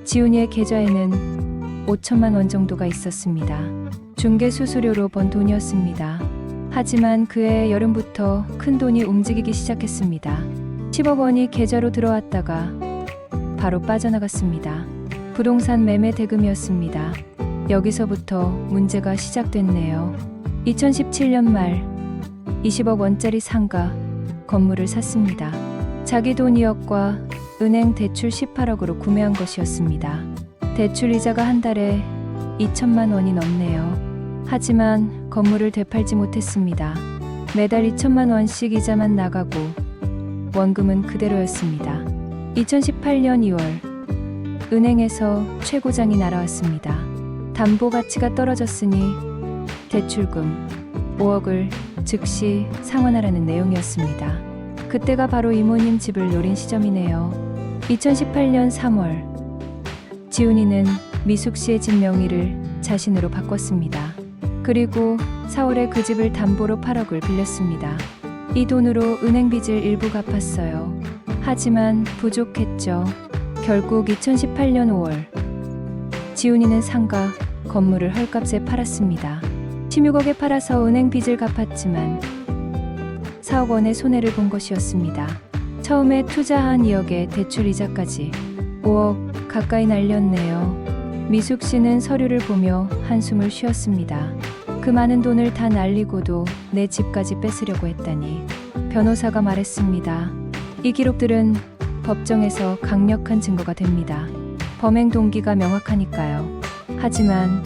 지훈이의 계좌에는 5천만 원 정도가 있었습니다. 중개 수수료로 번 돈이었습니다. 하지만 그해 여름부터 큰 돈이 움직이기 시작했습니다. 10억 원이 계좌로 들어왔다가 바로 빠져나갔습니다. 부동산 매매 대금이었습니다. 여기서부터 문제가 시작됐네요. 2017년 말 20억 원짜리 상가, 건물을 샀습니다. 자기 돈 2억과 은행 대출 18억으로 구매한 것이었습니다. 대출 이자가 한 달에 2천만 원이 넘네요. 하지만 건물을 되팔지 못했습니다. 매달 2천만 원씩 이자만 나가고 원금은 그대로였습니다. 2018년 2월 은행에서 최고장이 날아왔습니다. 담보 가치가 떨어졌으니 대출금 5억을 즉시 상환하라는 내용이었습니다. 그때가 바로 이모님 집을 노린 시점이네요. 2018년 3월 지훈이는 미숙 씨의 집 명의를 자신으로 바꿨습니다. 그리고 4월에 그 집을 담보로 8억을 빌렸습니다. 이 돈으로 은행 빚을 일부 갚았어요. 하지만 부족했죠. 결국 2018년 5월 지훈이는 상가, 건물을 헐값에 팔았습니다. 16억에 팔아서 은행 빚을 갚았지만 4억 원의 손해를 본 것이었습니다. 처음에 투자한 2억의 대출 이자까지 5억 가까이 날렸네요. 미숙 씨는 서류를 보며 한숨을 쉬었습니다. 그 많은 돈을 다 날리고도 내 집까지 뺏으려고 했다니. 변호사가 말했습니다. 이 기록들은 법정에서 강력한 증거가 됩니다. 범행 동기가 명확하니까요. 하지만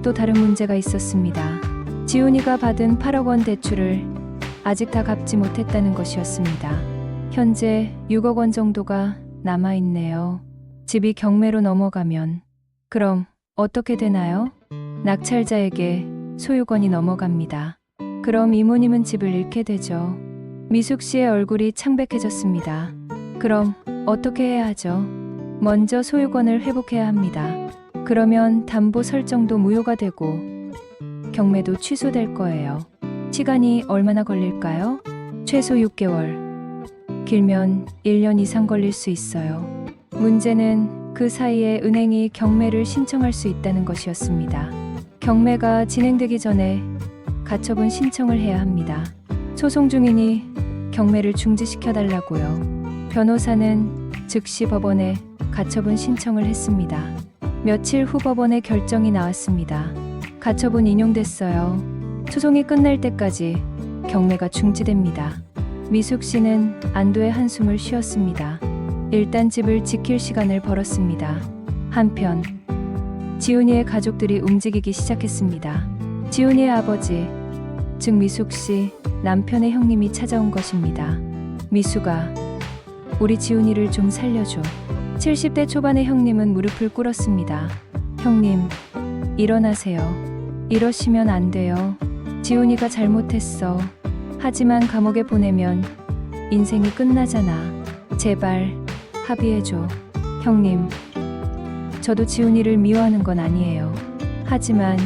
또 다른 문제가 있었습니다. 지훈이가 받은 8억 원 대출을 아직 다 갚지 못했다는 것이었습니다. 현재 6억 원 정도가 남아있네요. 집이 경매로 넘어가면 그럼 어떻게 되나요? 낙찰자에게 소유권이 넘어갑니다. 그럼 이모님은 집을 잃게 되죠. 미숙 씨의 얼굴이 창백해졌습니다. 그럼 어떻게 해야 하죠? 먼저 소유권을 회복해야 합니다. 그러면 담보 설정도 무효가 되고 경매도 취소될 거예요. 시간이 얼마나 걸릴까요? 최소 6개월, 길면 1년 이상 걸릴 수 있어요. 문제는 그 사이에 은행이 경매를 신청할 수 있다는 것이었습니다. 경매가 진행되기 전에 가처분 신청을 해야 합니다. 소송 중이니 경매를 중지시켜달라고요. 변호사는 즉시 법원에 가처분 신청을 했습니다. 며칠 후 법원의 결정이 나왔습니다. 가처분 인용됐어요. 소송이 끝날 때까지 경매가 중지됩니다. 미숙 씨는 안도의 한숨을 쉬었습니다. 일단 집을 지킬 시간을 벌었습니다. 한편 지훈이의 가족들이 움직이기 시작했습니다. 지훈이의 아버지, 즉 미숙 씨 남편의 형님이 찾아온 것입니다. 미숙아, 우리 지훈이를 좀 살려줘. 70대 초반의 형님은 무릎을 꿇었습니다. 형님, 일어나세요. 이러시면 안 돼요. 지훈이가 잘못했어. 하지만 감옥에 보내면 인생이 끝나잖아. 제발 합의해줘. 형님, 저도 지훈이를 미워하는 건 아니에요. 하지만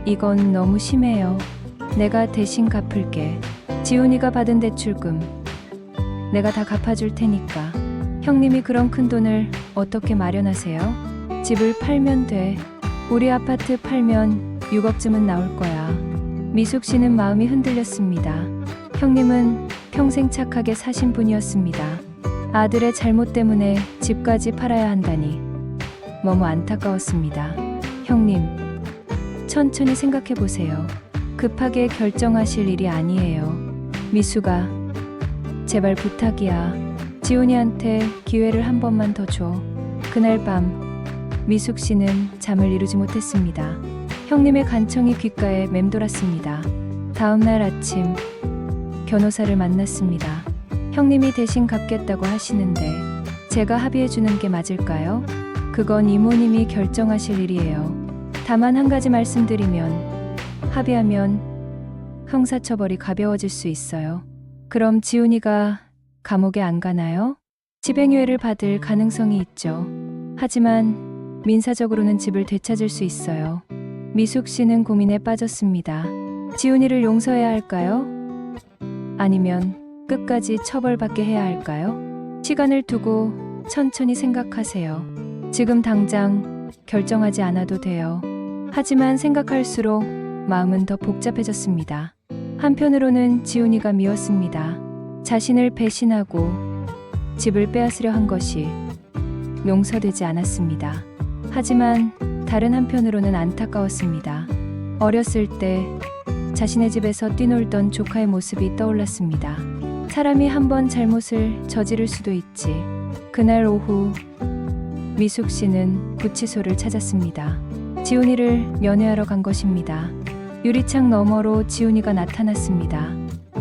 이건 너무 심해요. 내가 대신 갚을게. 지훈이가 받은 대출금 내가 다 갚아줄 테니까. 형님이 그런 큰 돈을 어떻게 마련하세요? 집을 팔면 돼. 우리 아파트 팔면 6억쯤은 나올 거야. 미숙 씨는 마음이 흔들렸습니다. 형님은 평생 착하게 사신 분이었습니다. 아들의 잘못 때문에 집까지 팔아야 한다니 너무 안타까웠습니다. 형님, 천천히 생각해 보세요. 급하게 결정하실 일이 아니에요. 미숙아, 제발 부탁이야. 지훈이한테 기회를 한 번만 더 줘. 그날 밤 미숙 씨는 잠을 이루지 못했습니다. 형님의 간청이 귓가에 맴돌았습니다. 다음 날 아침 변호사를 만났습니다. 형님이 대신 갚겠다고 하시는데 제가 합의해 주는 게 맞을까요? 그건 이모님이 결정하실 일이에요. 다만 한 가지 말씀드리면 합의하면 형사처벌이 가벼워질 수 있어요. 그럼 지훈이가 감옥에 안 가나요? 집행유예를 받을 가능성이 있죠. 하지만 민사적으로는 집을 되찾을 수 있어요. 미숙 씨는 고민에 빠졌습니다. 지훈이를 용서해야 할까요? 아니면 끝까지 처벌받게 해야 할까요? 시간을 두고 천천히 생각하세요. 지금 당장 결정하지 않아도 돼요. 하지만 생각할수록 마음은 더 복잡해졌습니다. 한편으로는 지훈이가 미웠습니다. 자신을 배신하고 집을 빼앗으려 한 것이 용서되지 않았습니다. 하지만 다른 한편으로는 안타까웠습니다. 어렸을 때 자신의 집에서 뛰놀던 조카의 모습이 떠올랐습니다. 사람이 한번 잘못을 저지를 수도 있지. 그날 오후 미숙 씨는 구치소를 찾았습니다. 지훈이를 면회하러 간 것입니다. 유리창 너머로 지훈이가 나타났습니다.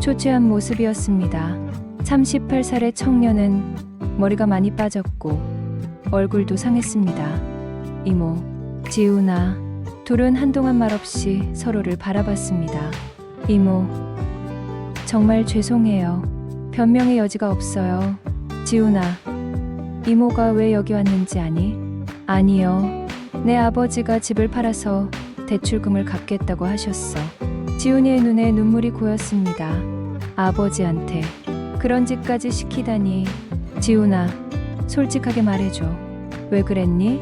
초췌한 모습이었습니다. 38살의 청년은 머리가 많이 빠졌고 얼굴도 상했습니다. 이모, 지훈아, 둘은 한동안 말없이 서로를 바라봤습니다. 이모, 정말 죄송해요. 변명의 여지가 없어요. 지훈아, 이모가 왜 여기 왔는지 아니? 아니요. 내 아버지가 집을 팔아서 대출금을 갚겠다고 하셨어. 지훈이의 눈에 눈물이 고였습니다. 아버지한테 그런 짓까지 시키다니. 지훈아, 솔직하게 말해줘. 왜 그랬니?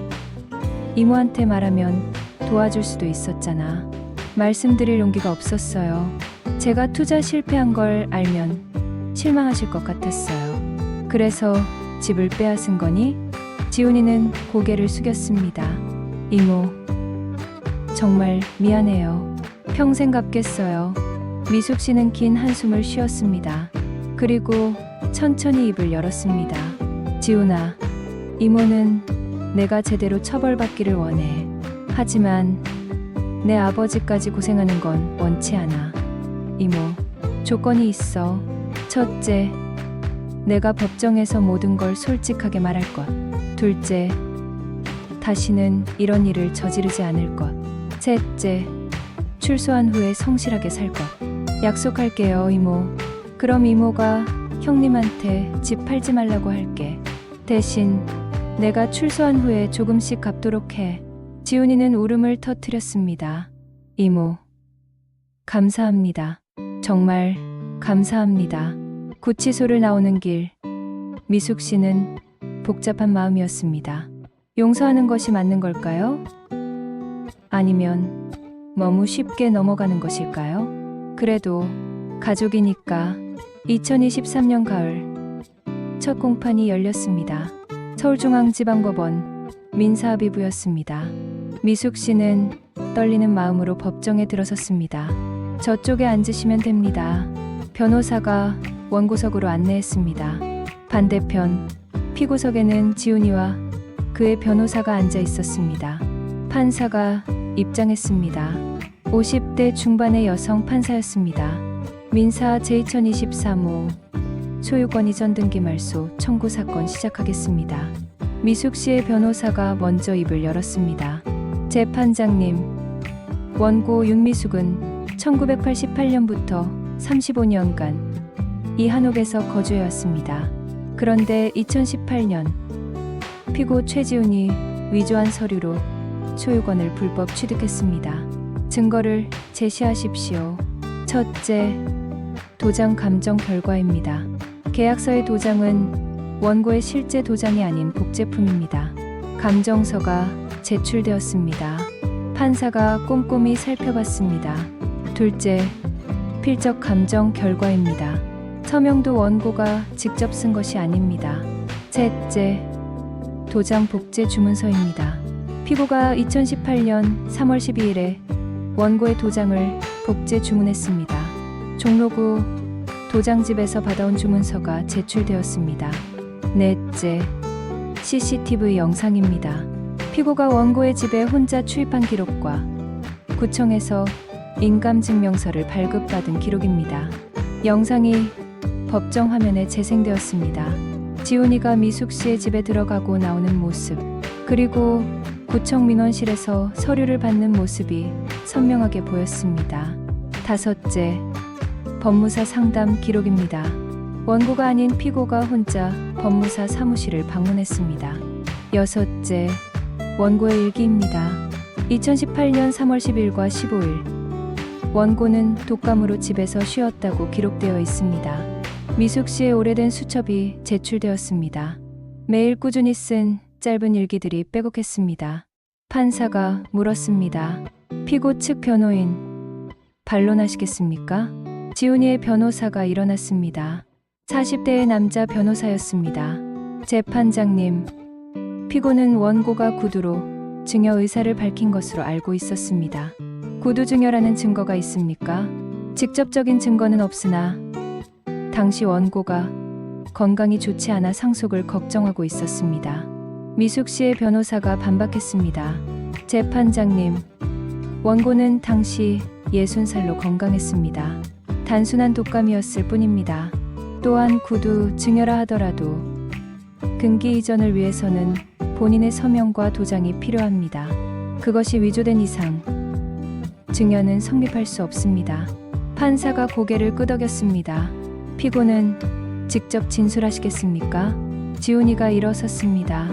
이모한테 말하면 도와줄 수도 있었잖아. 말씀드릴 용기가 없었어요. 제가 투자 실패한 걸 알면 실망하실 것 같았어요. 그래서 집을 빼앗은 거니? 지훈이는 고개를 숙였습니다. 이모, 정말 미안해요. 평생 갚겠어요. 미숙 씨는 긴 한숨을 쉬었습니다. 그리고 천천히 입을 열었습니다. 지훈아, 이모는 내가 제대로 처벌받기를 원해. 하지만 내 아버지까지 고생하는 건 원치 않아. 이모, 조건이 있어. 첫째, 내가 법정에서 모든 걸 솔직하게 말할 것. 둘째, 다시는 이런 일을 저지르지 않을 것. 셋째, 출소한 후에 성실하게 살 것. 약속할게요, 이모. 그럼 이모가 형님한테 집 팔지 말라고 할게. 대신 내가 출소한 후에 조금씩 갚도록 해. 지훈이는 울음을 터뜨렸습니다. 이모, 감사합니다. 정말 감사합니다. 구치소를 나오는 길, 미숙 씨는 복잡한 마음이었습니다. 용서하는 것이 맞는 걸까요? 아니면 너무 쉽게 넘어가는 것일까요? 그래도 가족이니까. 2023년 가을 첫 공판이 열렸습니다. 서울중앙지방법원 민사합의부였습니다. 미숙 씨는 떨리는 마음으로 법정에 들어섰습니다. 저쪽에 앉으시면 됩니다. 변호사가 원고석으로 안내했습니다. 반대편 피고석에는 지훈이와 그의 변호사가 앉아 있었습니다. 판사가 입장했습니다. 50대 중반의 여성 판사였습니다. 민사 제2023호 소유권 이전 등기 말소 청구 사건 시작하겠습니다. 미숙 씨의 변호사가 먼저 입을 열었습니다. 재판장님, 원고 윤미숙은 1988년부터 35년간 이 한옥에서 거주해왔습니다. 그런데 2018년 피고 최지훈이 위조한 서류로 소유권을 불법 취득했습니다. 증거를 제시하십시오. 첫째, 도장 감정 결과입니다. 계약서의 도장은 원고의 실제 도장이 아닌 복제품입니다. 감정서가 제출되었습니다. 판사가 꼼꼼히 살펴봤습니다. 둘째, 필적 감정 결과입니다. 서명도 원고가 직접 쓴 것이 아닙니다. 셋째, 도장 복제 주문서입니다. 피고가 2018년 3월 12일에 원고의 도장을 복제 주문했습니다. 종로구 도장집에서 받아온 주문서가 제출되었습니다. 넷째, CCTV 영상입니다. 피고가 원고의 집에 혼자 출입한 기록과 구청에서 인감증명서를 발급받은 기록입니다. 영상이 법정 화면에 재생되었습니다. 지훈이가 미숙 씨의 집에 들어가고 나오는 모습, 그리고 구청 민원실에서 서류를 받는 모습이 선명하게 보였습니다. 다섯째, 법무사 상담 기록입니다. 원고가 아닌 피고가 혼자 법무사 사무실을 방문했습니다. 여섯째, 원고의 일기입니다. 2018년 3월 10일과 15일 원고는 독감으로 집에서 쉬었다고 기록되어 있습니다. 미숙 씨의 오래된 수첩이 제출되었습니다. 매일 꾸준히 쓴 짧은 일기들이 빼곡했습니다. 판사가 물었습니다. 피고 측 변호인, 반론하시겠습니까? 지훈이의 변호사가 일어났습니다. 40대의 남자 변호사였습니다. 재판장님, 피고는 원고가 구두로 증여 의사를 밝힌 것으로 알고 있었습니다. 구두 증여라는 증거가 있습니까? 직접적인 증거는 없으나 당시 원고가 건강이 좋지 않아 상속을 걱정하고 있었습니다. 미숙 씨의 변호사가 반박했습니다. 재판장님, 원고는 당시 60살로 건강했습니다. 단순한 독감이었을 뿐입니다. 또한 구두 증여라 하더라도 등기 이전을 위해서는 본인의 서명과 도장이 필요합니다. 그것이 위조된 이상 증여는 성립할 수 없습니다. 판사가 고개를 끄덕였습니다. 피고는 직접 진술하시겠습니까? 지훈이가 일어섰습니다.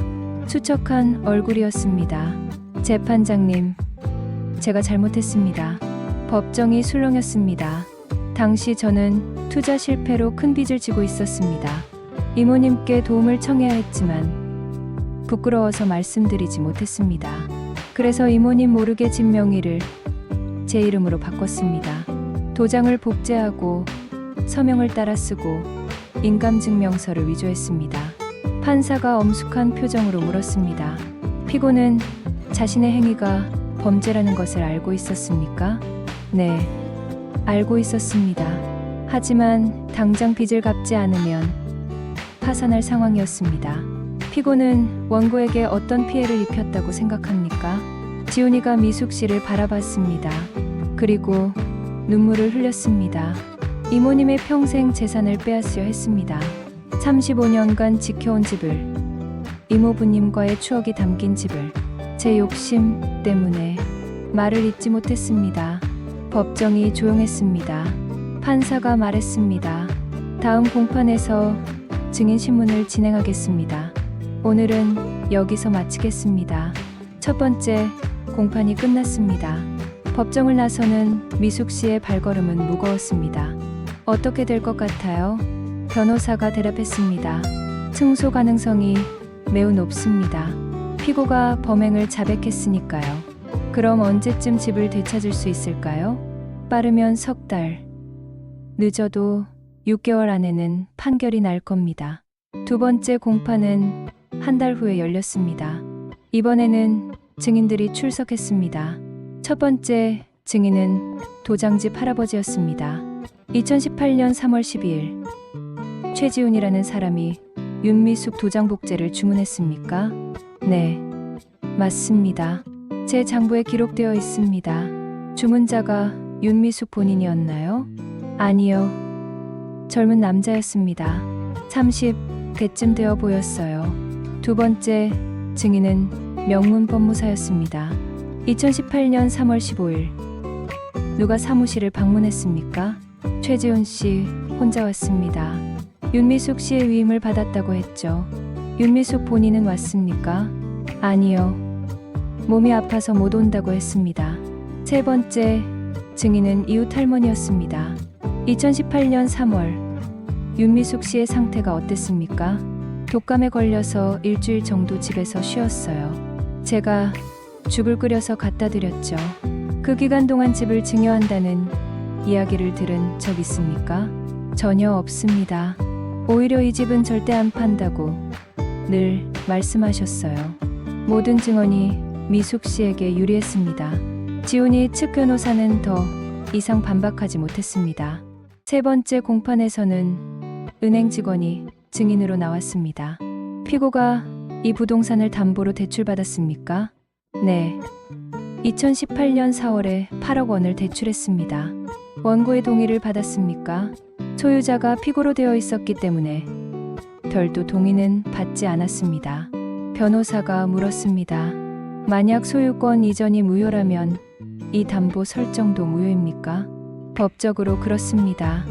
수척한 얼굴이었습니다. 재판장님, 제가 잘못했습니다. 법정이 술렁였습니다. 당시 저는 투자 실패로 큰 빚을 지고 있었습니다. 이모님께 도움을 청해야 했지만 부끄러워서 말씀드리지 못했습니다. 그래서 이모님 모르게 집 명의를 제 이름으로 바꿨습니다. 도장을 복제하고 서명을 따라 쓰고 인감증명서를 위조했습니다. 판사가 엄숙한 표정으로 물었습니다. 피고는 자신의 행위가 범죄라는 것을 알고 있었습니까? 네, 알고 있었습니다. 하지만 당장 빚을 갚지 않으면 파산할 상황이었습니다. 피고는 원고에게 어떤 피해를 입혔다고 생각합니까? 지훈이가 미숙 씨를 바라봤습니다. 그리고 눈물을 흘렸습니다. 이모님의 평생 재산을 빼앗으려 했습니다. 35년간 지켜온 집을, 이모부님과의 추억이 담긴 집을 제 욕심 때문에 말을 잇지 못했습니다. 법정이 조용했습니다. 판사가 말했습니다. 다음 공판에서 증인 신문을 진행하겠습니다. 오늘은 여기서 마치겠습니다. 첫 번째 공판이 끝났습니다. 법정을 나서는 미숙 씨의 발걸음은 무거웠습니다. 어떻게 될 것 같아요? 변호사가 대답했습니다. 승소 가능성이 매우 높습니다. 피고가 범행을 자백했으니까요. 그럼 언제쯤 집을 되찾을 수 있을까요? 빠르면 석 달, 늦어도 6개월 안에는 판결이 날 겁니다. 두 번째 공판은 한 달 후에 열렸습니다. 이번에는 증인들이 출석했습니다. 첫 번째 증인은 도장집 할아버지였습니다. 2018년 3월 12일 최지훈이라는 사람이 윤미숙 도장복제를 주문했습니까? 네, 맞습니다. 제 장부에 기록되어 있습니다. 주문자가 윤미숙 본인이었나요? 아니요. 젊은 남자였습니다. 30대쯤 되어 보였어요. 두 번째 증인은 명문 법무사였습니다. 2018년 3월 15일 누가 사무실을 방문했습니까? 최지훈 씨 혼자 왔습니다. 윤미숙 씨의 위임을 받았다고 했죠. 윤미숙 본인은 왔습니까? 아니요. 몸이 아파서 못 온다고 했습니다. 세 번째 증인은 이웃 할머니였습니다. 2018년 3월 윤미숙 씨의 상태가 어땠습니까? 독감에 걸려서 일주일 정도 집에서 쉬었어요. 제가 죽을 끓여서 갖다 드렸죠. 그 기간 동안 집을 증여한다는 이야기를 들은 적 있습니까? 전혀 없습니다. 오히려 이 집은 절대 안 판다고 늘 말씀하셨어요. 모든 증언이 미숙 씨에게 유리했습니다. 지훈이 측 변호사는 더 이상 반박하지 못했습니다. 세 번째 공판에서는 은행 직원이 증인으로 나왔습니다. 피고가 이 부동산을 담보로 대출받았습니까? 네. 2018년 4월에 8억 원을 대출했습니다. 원고의 동의를 받았습니까? 소유자가 피고로 되어 있었기 때문에 별도 동의는 받지 않았습니다. 변호사가 물었습니다. 만약 소유권 이전이 무효라면 이 담보 설정도 무효입니까? 법적으로 그렇습니다.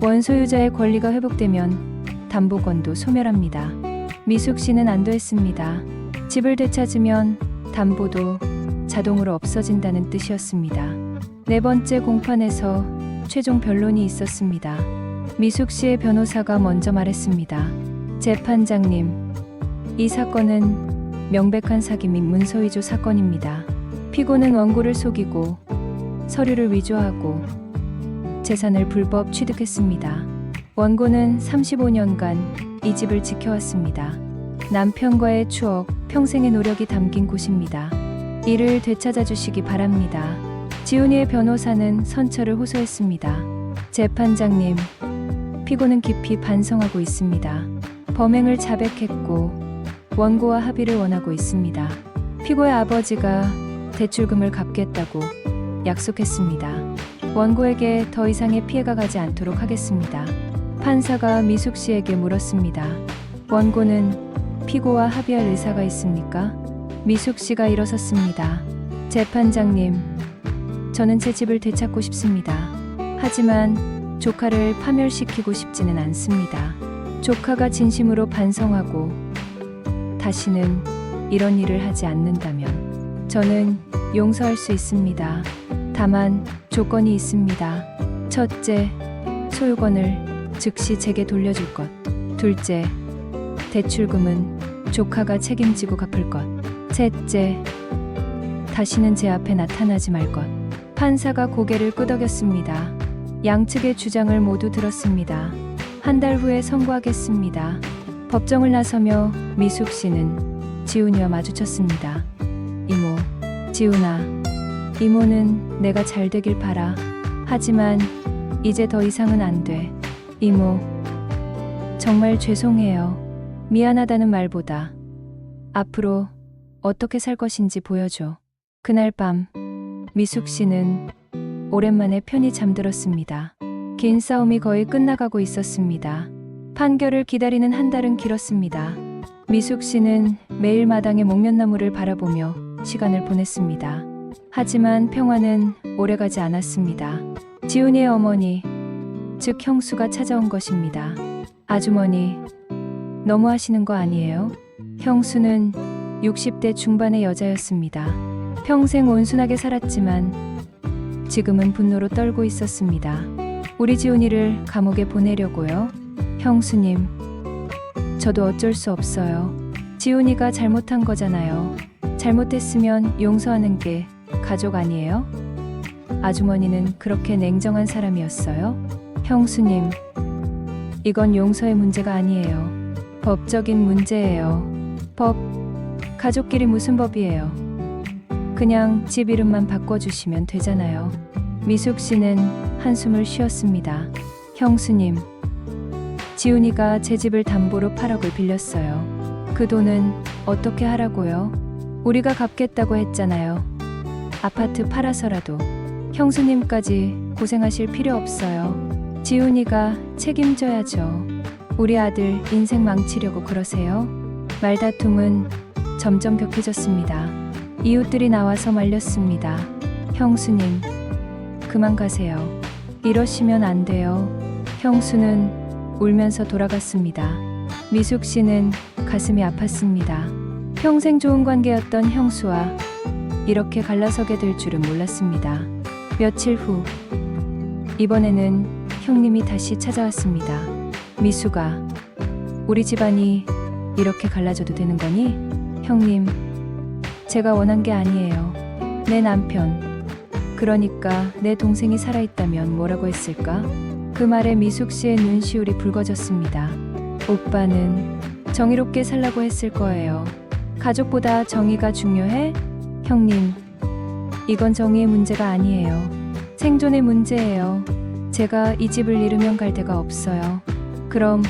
원소유자의 권리가 회복되면 담보권도 소멸합니다. 미숙 씨는 안도했습니다. 집을 되찾으면 담보도 자동으로 없어진다는 뜻이었습니다. 네 번째 공판에서 최종 변론이 있었습니다. 미숙 씨의 변호사가 먼저 말했습니다. 재판장님, 이 사건은 명백한 사기 및 문서위조 사건입니다. 피고는 원고를 속이고 서류를 위조하고 재산을 불법 취득했습니다. 원고는 35년간 이 집을 지켜왔습니다. 남편과의 추억, 평생의 노력이 담긴 곳입니다. 이를 되찾아 주시기 바랍니다. 지훈이의 변호사는 선처를 호소했습니다. 재판장님, 피고는 깊이 반성하고 있습니다. 범행을 자백했고 원고와 합의를 원하고 있습니다. 피고의 아버지가 대출금을 갚겠다고 약속했습니다. 원고에게 더 이상의 피해가 가지 않도록 하겠습니다. 판사가 미숙 씨에게 물었습니다. 원고는 피고와 합의할 의사가 있습니까? 미숙 씨가 일어섰습니다. 재판장님, 저는 제 집을 되찾고 싶습니다. 하지만 조카를 파멸시키고 싶지는 않습니다. 조카가 진심으로 반성하고 다시는 이런 일을 하지 않는다면 저는 용서할 수 있습니다. 다만 조건이 있습니다. 첫째, 소유권을 즉시 제게 돌려줄 것. 둘째, 대출금은 조카가 책임지고 갚을 것. 셋째, 다시는 제 앞에 나타나지 말 것. 판사가 고개를 끄덕였습니다. 양측의 주장을 모두 들었습니다. 한 달 후에 선고하겠습니다. 법정을 나서며 미숙 씨는 지훈이와 마주쳤습니다. 이모, 지훈아, 이모는 내가 잘 되길 바라. 하지만 이제 더 이상은 안 돼. 이모, 정말 죄송해요. 미안하다는 말보다 앞으로 어떻게 살 것인지 보여줘. 그날 밤 미숙 씨는 오랜만에 편히 잠들었습니다. 긴 싸움이 거의 끝나가고 있었습니다. 판결을 기다리는 한 달은 길었습니다. 미숙 씨는 매일 마당의 목련나무를 바라보며 시간을 보냈습니다. 하지만 평화는 오래가지 않았습니다. 지훈이의 어머니, 즉 형수가 찾아온 것입니다. 아주머니, 너무하시는 거 아니에요? 형수는 60대 중반의 여자였습니다. 평생 온순하게 살았지만 지금은 분노로 떨고 있었습니다. 우리 지훈이를 감옥에 보내려고요? 형수님, 저도 어쩔 수 없어요. 지훈이가 잘못한 거잖아요. 잘못했으면 용서하는 게 가족 아니에요? 아주머니는 그렇게 냉정한 사람이었어요? 형수님, 이건 용서의 문제가 아니에요. 법적인 문제예요. 법, 가족끼리 무슨 법이에요? 그냥 집 이름만 바꿔주시면 되잖아요. 미숙 씨는 한숨을 쉬었습니다. 형수님, 지훈이가 제 집을 담보로 8억을 빌렸어요. 그 돈은 어떻게 하라고요? 우리가 갚겠다고 했잖아요. 아파트 팔아서라도 형수님까지 고생하실 필요 없어요. 지훈이가 책임져야죠. 우리 아들 인생 망치려고 그러세요? 말다툼은 점점 격해졌습니다. 이웃들이 나와서 말렸습니다. 형수님, 그만 가세요. 이러시면 안 돼요. 형수는 울면서 돌아갔습니다. 미숙 씨는 가슴이 아팠습니다. 평생 좋은 관계였던 형수와 이렇게 갈라서게 될 줄은 몰랐습니다. 며칠 후, 이번에는 형님이 다시 찾아왔습니다. 미숙아, 우리 집안이 이렇게 갈라져도 되는 거니? 형님, 제가 원한 게 아니에요. 내 남편, 그러니까 내 동생이 살아있다면 뭐라고 했을까? 그 말에 미숙 씨의 눈시울이 붉어졌습니다. 오빠는 정의롭게 살라고 했을 거예요. 가족보다 정의가 중요해? 형님, 이건 정의의 문제가 아니에요. 생존의 문제예요. 제가 이 집을 잃으면 갈 데가 없어요. 그럼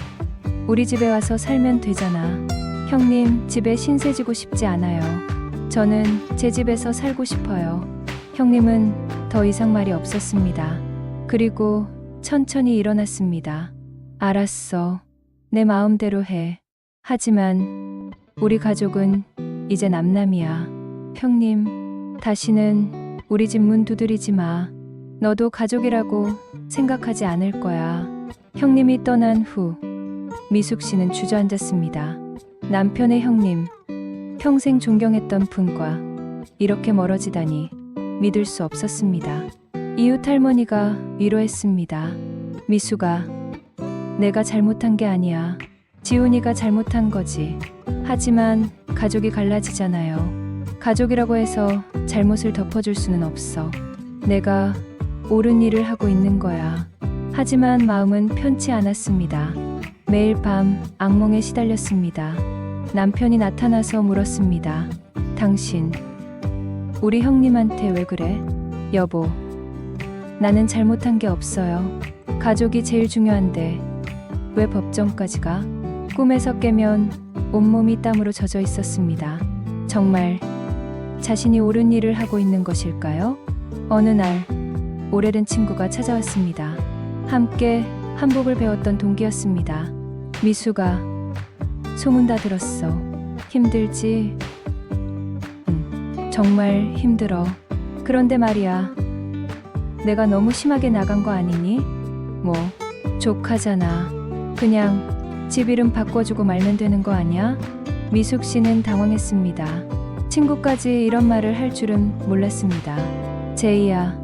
우리 집에 와서 살면 되잖아. 형님, 집에 신세 지고 싶지 않아요. 저는 제 집에서 살고 싶어요. 형님은 더 이상 말이 없었습니다. 그리고 천천히 일어났습니다. 알았어. 내 마음대로 해. 하지만 우리 가족은 이제 남남이야. 형님, 다시는 우리 집 문 두드리지 마. 너도 가족이라고 생각하지 않을 거야. 형님이 떠난 후 미숙 씨는 주저앉았습니다. 남편의 형님, 평생 존경했던 분과 이렇게 멀어지다니 믿을 수 없었습니다. 이웃 할머니가 위로했습니다. 미숙아, 내가 잘못한 게 아니야. 지훈이가 잘못한 거지. 하지만 가족이 갈라지잖아요. 가족이라고 해서 잘못을 덮어줄 수는 없어. 내가 옳은 일을 하고 있는 거야. 하지만 마음은 편치 않았습니다. 매일 밤 악몽에 시달렸습니다. 남편이 나타나서 물었습니다. 당신, 우리 형님한테 왜 그래? 여보, 나는 잘못한 게 없어요. 가족이 제일 중요한데 왜 법정까지 가? 꿈에서 깨면 온몸이 땀으로 젖어 있었습니다. 정말 자신이 옳은 일을 하고 있는 것일까요? 어느 날 오래된 친구가 찾아왔습니다. 함께 한복을 배웠던 동기였습니다. 미숙아, 소문 다 들었어. 힘들지? 정말 힘들어. 그런데 말이야, 내가 너무 심하게 나간 거 아니니? 뭐, 족하잖아. 그냥 집 이름 바꿔주고 말면 되는 거 아니야? 미숙 씨는 당황했습니다. 친구까지 이런 말을 할 줄은 몰랐습니다. 제이야,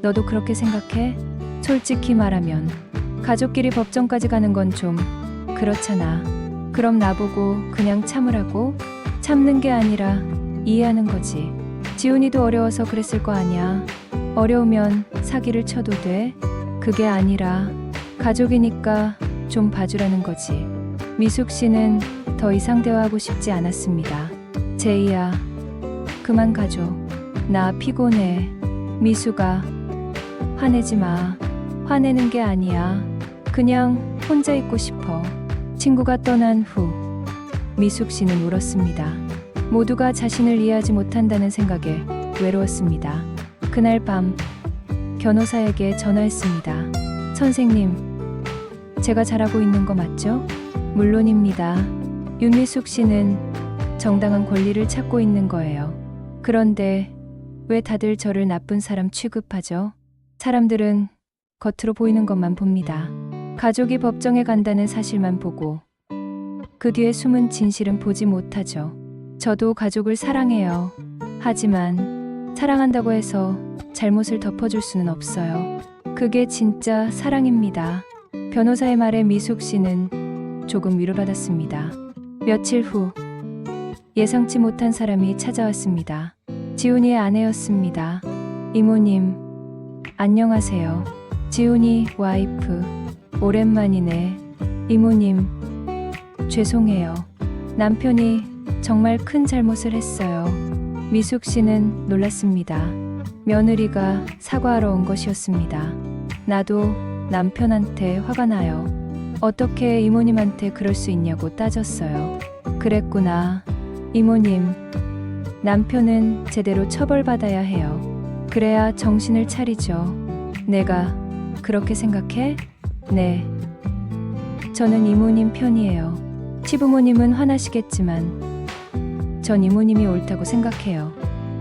너도 그렇게 생각해? 솔직히 말하면 가족끼리 법정까지 가는 건 좀 그렇잖아. 그럼 나보고 그냥 참으라고? 참는 게 아니라 이해하는 거지. 지훈이도 어려워서 그랬을 거 아니야. 어려우면 사기를 쳐도 돼? 그게 아니라 가족이니까 좀 봐주라는 거지. 미숙 씨는 더 이상 대화하고 싶지 않았습니다. 제이야, 그만 가줘. 나 피곤해. 미숙아, 화내지 마. 화내는 게 아니야. 그냥 혼자 있고 싶어. 친구가 떠난 후 미숙 씨는 울었습니다. 모두가 자신을 이해하지 못한다는 생각에 외로웠습니다. 그날 밤 변호사에게 전화했습니다. 선생님, 제가 잘하고 있는 거 맞죠? 물론입니다. 윤미숙 씨는 정당한 권리를 찾고 있는 거예요. 그런데 왜 다들 저를 나쁜 사람 취급하죠? 사람들은 겉으로 보이는 것만 봅니다. 가족이 법정에 간다는 사실만 보고 그 뒤에 숨은 진실은 보지 못하죠. 저도 가족을 사랑해요. 하지만 사랑한다고 해서 잘못을 덮어줄 수는 없어요. 그게 진짜 사랑입니다. 변호사의 말에 미숙 씨는 조금 위로받았습니다. 며칠 후 예상치 못한 사람이 찾아왔습니다. 지훈이의 아내였습니다. 이모님, 안녕하세요. 지훈이 와이프, 오랜만이네. 이모님, 죄송해요. 남편이 정말 큰 잘못을 했어요. 미숙 씨는 놀랐습니다. 며느리가 사과하러 온 것이었습니다. 나도 남편한테 화가 나요. 어떻게 이모님한테 그럴 수 있냐고 따졌어요. 그랬구나. 이모님, 남편은 제대로 처벌받아야 해요. 그래야 정신을 차리죠. 내가 그렇게 생각해? 네. 저는 이모님 편이에요. 시부모님은 화나시겠지만 전 이모님이 옳다고 생각해요.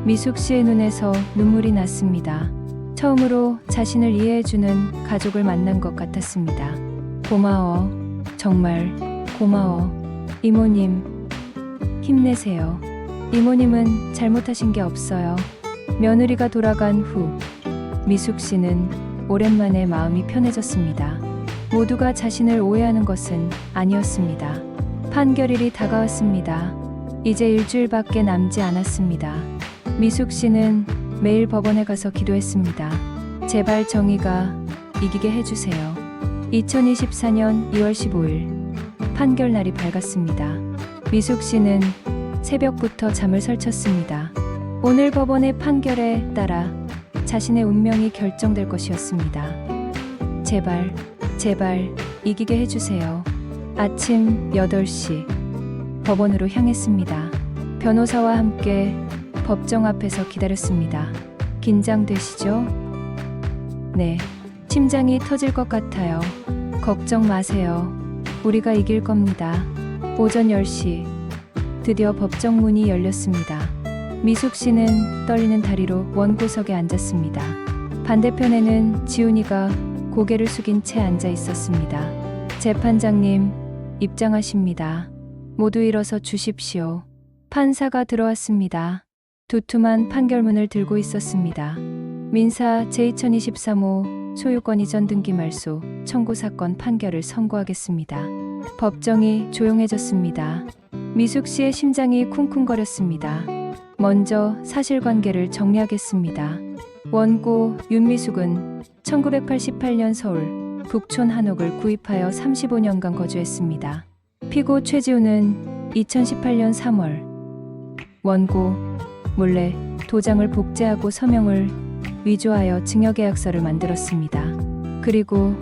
미숙 씨의 눈에서 눈물이 났습니다. 처음으로 자신을 이해해주는 가족을 만난 것 같았습니다. 고마워. 정말 고마워. 이모님, 힘내세요. 이모님은 잘못하신 게 없어요. 며느리가 돌아간 후 미숙 씨는 오랜만에 마음이 편해졌습니다. 모두가 자신을 오해하는 것은 아니었습니다. 판결일이 다가왔습니다. 이제 일주일밖에 남지 않았습니다. 미숙 씨는 매일 법원에 가서 기도했습니다. 제발 정의가 이기게 해주세요. 2024년 2월 15일 판결날이 밝았습니다. 미숙 씨는 새벽부터 잠을 설쳤습니다. 오늘 법원의 판결에 따라 자신의 운명이 결정될 것이었습니다. 제발, 제발 이기게 해주세요. 아침 8시 법원으로 향했습니다. 변호사와 함께 법정 앞에서 기다렸습니다. 긴장되시죠? 네. 심장이 터질 것 같아요. 걱정 마세요. 우리가 이길 겁니다. 오전 10시 드디어 법정 문이 열렸습니다. 미숙 씨는 떨리는 다리로 원고석에 앉았습니다. 반대편에는 지훈이가 고개를 숙인 채 앉아 있었습니다. 재판장님, 입장하십니다. 모두 일어서 주십시오. 판사가 들어왔습니다. 두툼한 판결문을 들고 있었습니다. 민사 제2023호 소유권 이전 등기 말소 청구 사건 판결을 선고하겠습니다. 법정이 조용해졌습니다. 미숙 씨의 심장이 쿵쿵거렸습니다. 먼저 사실관계를 정리하겠습니다. 원고 윤미숙은 1988년 서울 북촌 한옥을 구입하여 35년간 거주했습니다. 피고 최지우는 2018년 3월 원고 몰래 도장을 복제하고 서명을 위조하여 증여계약서를 만들었습니다. 그리고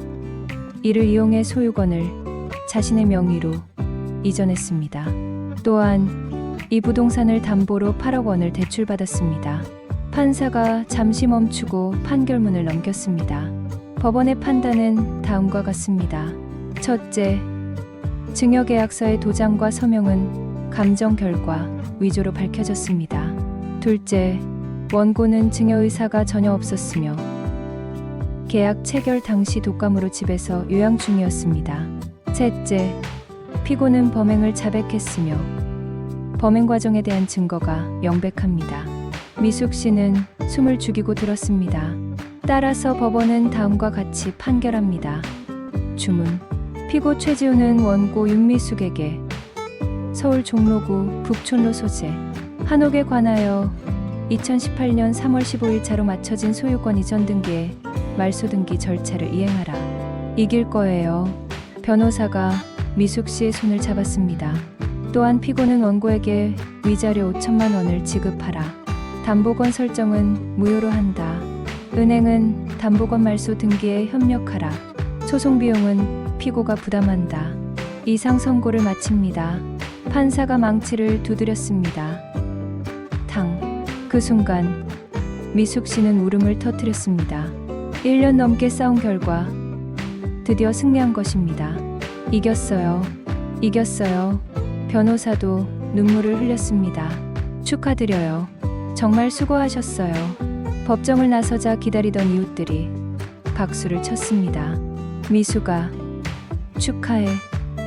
이를 이용해 소유권을 자신의 명의로 이전했습니다. 또한 이 부동산을 담보로 8억 원을 대출받았습니다. 판사가 잠시 멈추고 판결문을 넘겼습니다. 법원의 판단은 다음과 같습니다. 첫째, 증여계약서의 도장과 서명은 감정 결과 위조로 밝혀졌습니다. 둘째, 원고는 증여 의사가 전혀 없었으며 계약 체결 당시 독감으로 집에서 요양 중이었습니다. 셋째, 피고는 범행을 자백했으며 범행 과정에 대한 증거가 명백합니다. 미숙 씨는 숨을 죽이고 들었습니다. 따라서 법원은 다음과 같이 판결합니다. 주문. 피고 최지우는 원고 윤미숙에게 서울 종로구 북촌로 소재 한옥에 관하여 2018년 3월 15일자로 맞춰진 소유권 이전 등기의 말소 등기 절차를 이행하라. 이길 거예요. 변호사가 미숙 씨의 손을 잡았습니다. 또한 피고는 원고에게 위자료 5천만 원을 지급하라. 담보권 설정은 무효로 한다. 은행은 담보권 말소 등기에 협력하라. 소송 비용은 피고가 부담한다. 이상 선고를 마칩니다. 판사가 망치를 두드렸습니다. 탕. 그 순간 미숙 씨는 울음을 터뜨렸습니다. 1년 넘게 싸운 결과 드디어 승리한 것입니다. 이겼어요. 이겼어요. 변호사도 눈물을 흘렸습니다. 축하드려요. 정말 수고하셨어요. 법정을 나서자 기다리던 이웃들이 박수를 쳤습니다. 미숙아, 축하해.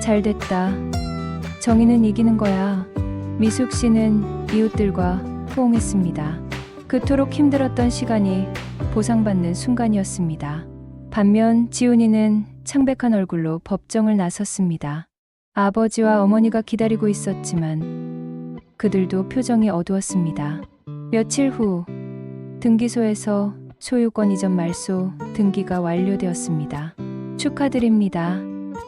잘됐다. 정의는 이기는 거야. 미숙 씨는 이웃들과 호응했습니다. 그토록 힘들었던 시간이 보상받는 순간이었습니다. 반면 지훈이는 창백한 얼굴로 법정을 나섰습니다. 아버지와 어머니가 기다리고 있었지만 그들도 표정이 어두웠습니다. 며칠 후 등기소에서 소유권 이전 말소 등기가 완료되었습니다. 축하드립니다.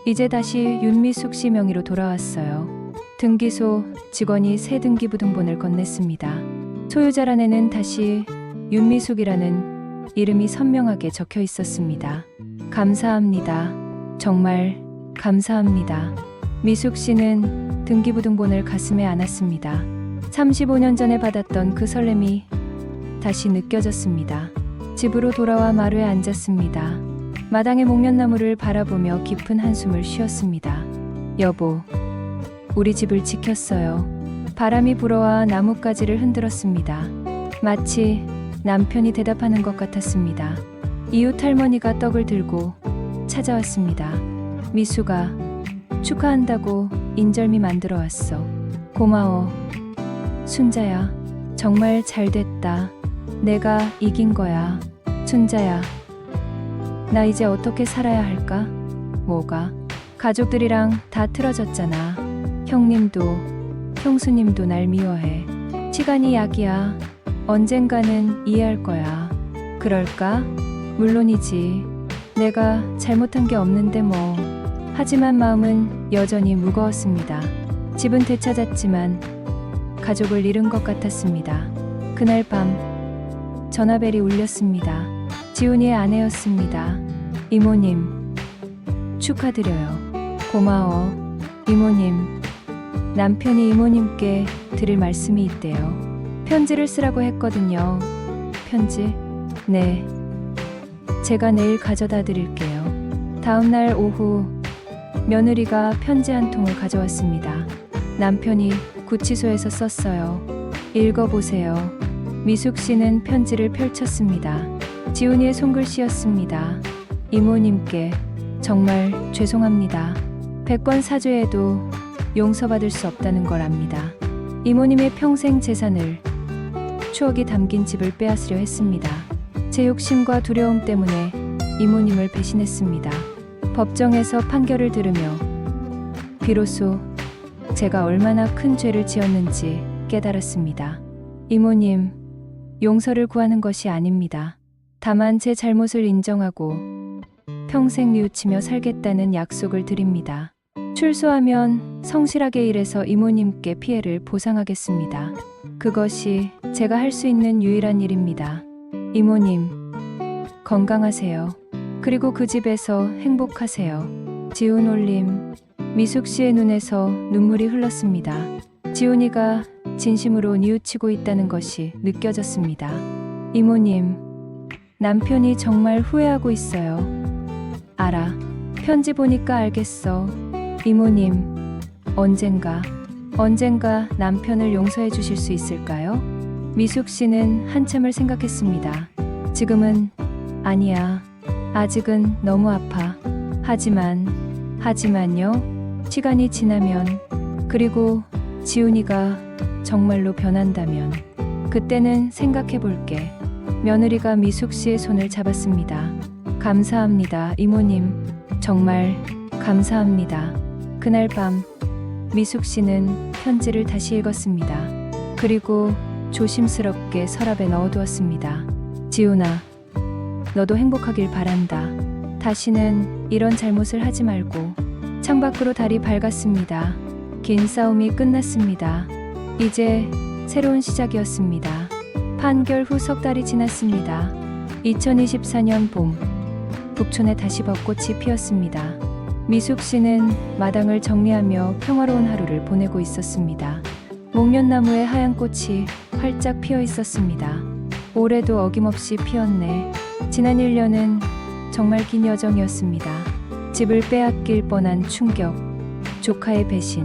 이제 다시 윤미숙 씨 명의로 돌아왔어요. 등기소 직원이 새 등기부등본을 건넸습니다. 소유자란에는 다시 윤미숙이라는 이름이 선명하게 적혀 있었습니다. 감사합니다. 정말 감사합니다. 미숙 씨는 등기부등본을 가슴에 안았습니다. 35년 전에 받았던 그 설렘이 다시 느껴졌습니다. 집으로 돌아와 마루에 앉았습니다. 마당의 목련나무를 바라보며 깊은 한숨을 쉬었습니다. 여보, 우리 집을 지켰어요. 바람이 불어와 나뭇가지를 흔들었습니다. 마치 남편이 대답하는 것 같았습니다. 이웃 할머니가 떡을 들고 찾아왔습니다. 미수가 축하한다고 인절미 만들어 왔어. 고마워. 순자야, 정말 잘 됐다. 내가 이긴 거야. 순자야, 나 이제 어떻게 살아야 할까? 뭐가? 가족들이랑 다 틀어졌잖아. 형님도, 형수님도 날 미워해. 시간이 약이야. 언젠가는 이해할 거야. 그럴까? 물론이지. 내가 잘못한 게 없는데 뭐. 하지만 마음은 여전히 무거웠습니다. 집은 되찾았지만 가족을 잃은 것 같았습니다. 그날 밤 전화벨이 울렸습니다. 지훈이의 아내였습니다. 이모님, 축하드려요. 고마워. 이모님, 남편이 이모님께 드릴 말씀이 있대요. 편지를 쓰라고 했거든요. 편지? 네. 제가 내일 가져다 드릴게요. 다음 날 오후 며느리가 편지 한 통을 가져왔습니다. 남편이 구치소에서 썼어요. 읽어보세요. 미숙 씨는 편지를 펼쳤습니다. 지훈이의 손글씨였습니다. 이모님께 정말 죄송합니다. 100번 사죄해도 용서받을 수 없다는 걸 압니다. 이모님의 평생 재산을, 추억이 담긴 집을 빼앗으려 했습니다. 제 욕심과 두려움 때문에 이모님을 배신했습니다. 법정에서 판결을 들으며 비로소 제가 얼마나 큰 죄를 지었는지 깨달았습니다. 이모님, 용서를 구하는 것이 아닙니다. 다만 제 잘못을 인정하고 평생 뉘우치며 살겠다는 약속을 드립니다. 출소하면 성실하게 일해서 이모님께 피해를 보상하겠습니다. 그것이 제가 할 수 있는 유일한 일입니다. 이모님, 건강하세요. 그리고 그 집에서 행복하세요. 지훈 올림. 미숙 씨의 눈에서 눈물이 흘렀습니다. 지훈이가 진심으로 뉘우치고 있다는 것이 느껴졌습니다. 이모님, 남편이 정말 후회하고 있어요. 알아. 편지 보니까 알겠어. 이모님, 언젠가 남편을 용서해 주실 수 있을까요? 미숙 씨는 한참을 생각했습니다. 지금은 아니야. 아직은 너무 아파. 하지만요. 시간이 지나면, 그리고 지훈이가 정말로 변한다면 그때는 생각해 볼게. 며느리가 미숙 씨의 손을 잡았습니다. 감사합니다, 이모님. 정말 감사합니다. 그날 밤 미숙 씨는 편지를 다시 읽었습니다. 그리고 조심스럽게 서랍에 넣어두었습니다. 지훈아, 너도 행복하길 바란다. 다시는 이런 잘못을 하지 말고. 창밖으로 달이 밝았습니다. 긴 싸움이 끝났습니다. 이제 새로운 시작이었습니다. 판결 후 석 달이 지났습니다. 2024년 봄, 북촌에 다시 벚꽃이 피었습니다. 미숙 씨는 마당을 정리하며 평화로운 하루를 보내고 있었습니다. 목련나무에 하얀 꽃이 활짝 피어 있었습니다. 올해도 어김없이 피었네. 지난 1년은 정말 긴 여정이었습니다. 집을 빼앗길 뻔한 충격, 조카의 배신,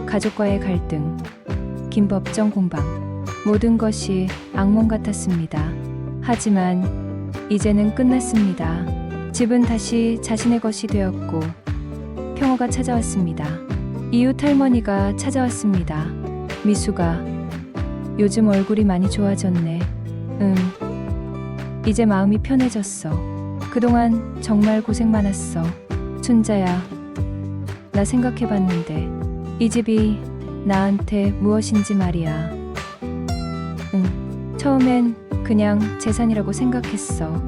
가족과의 갈등, 긴 법정 공방. 모든 것이 악몽 같았습니다. 하지만 이제는 끝났습니다. 집은 다시 자신의 것이 되었고 평화가 찾아왔습니다. 이웃 할머니가 찾아왔습니다. 미수가, 요즘 얼굴이 많이 좋아졌네. 이제 마음이 편해졌어. 그동안 정말 고생 많았어. 순자야, 나 생각해봤는데 이 집이 나한테 무엇인지 말이야. 처음엔 그냥 재산이라고 생각했어.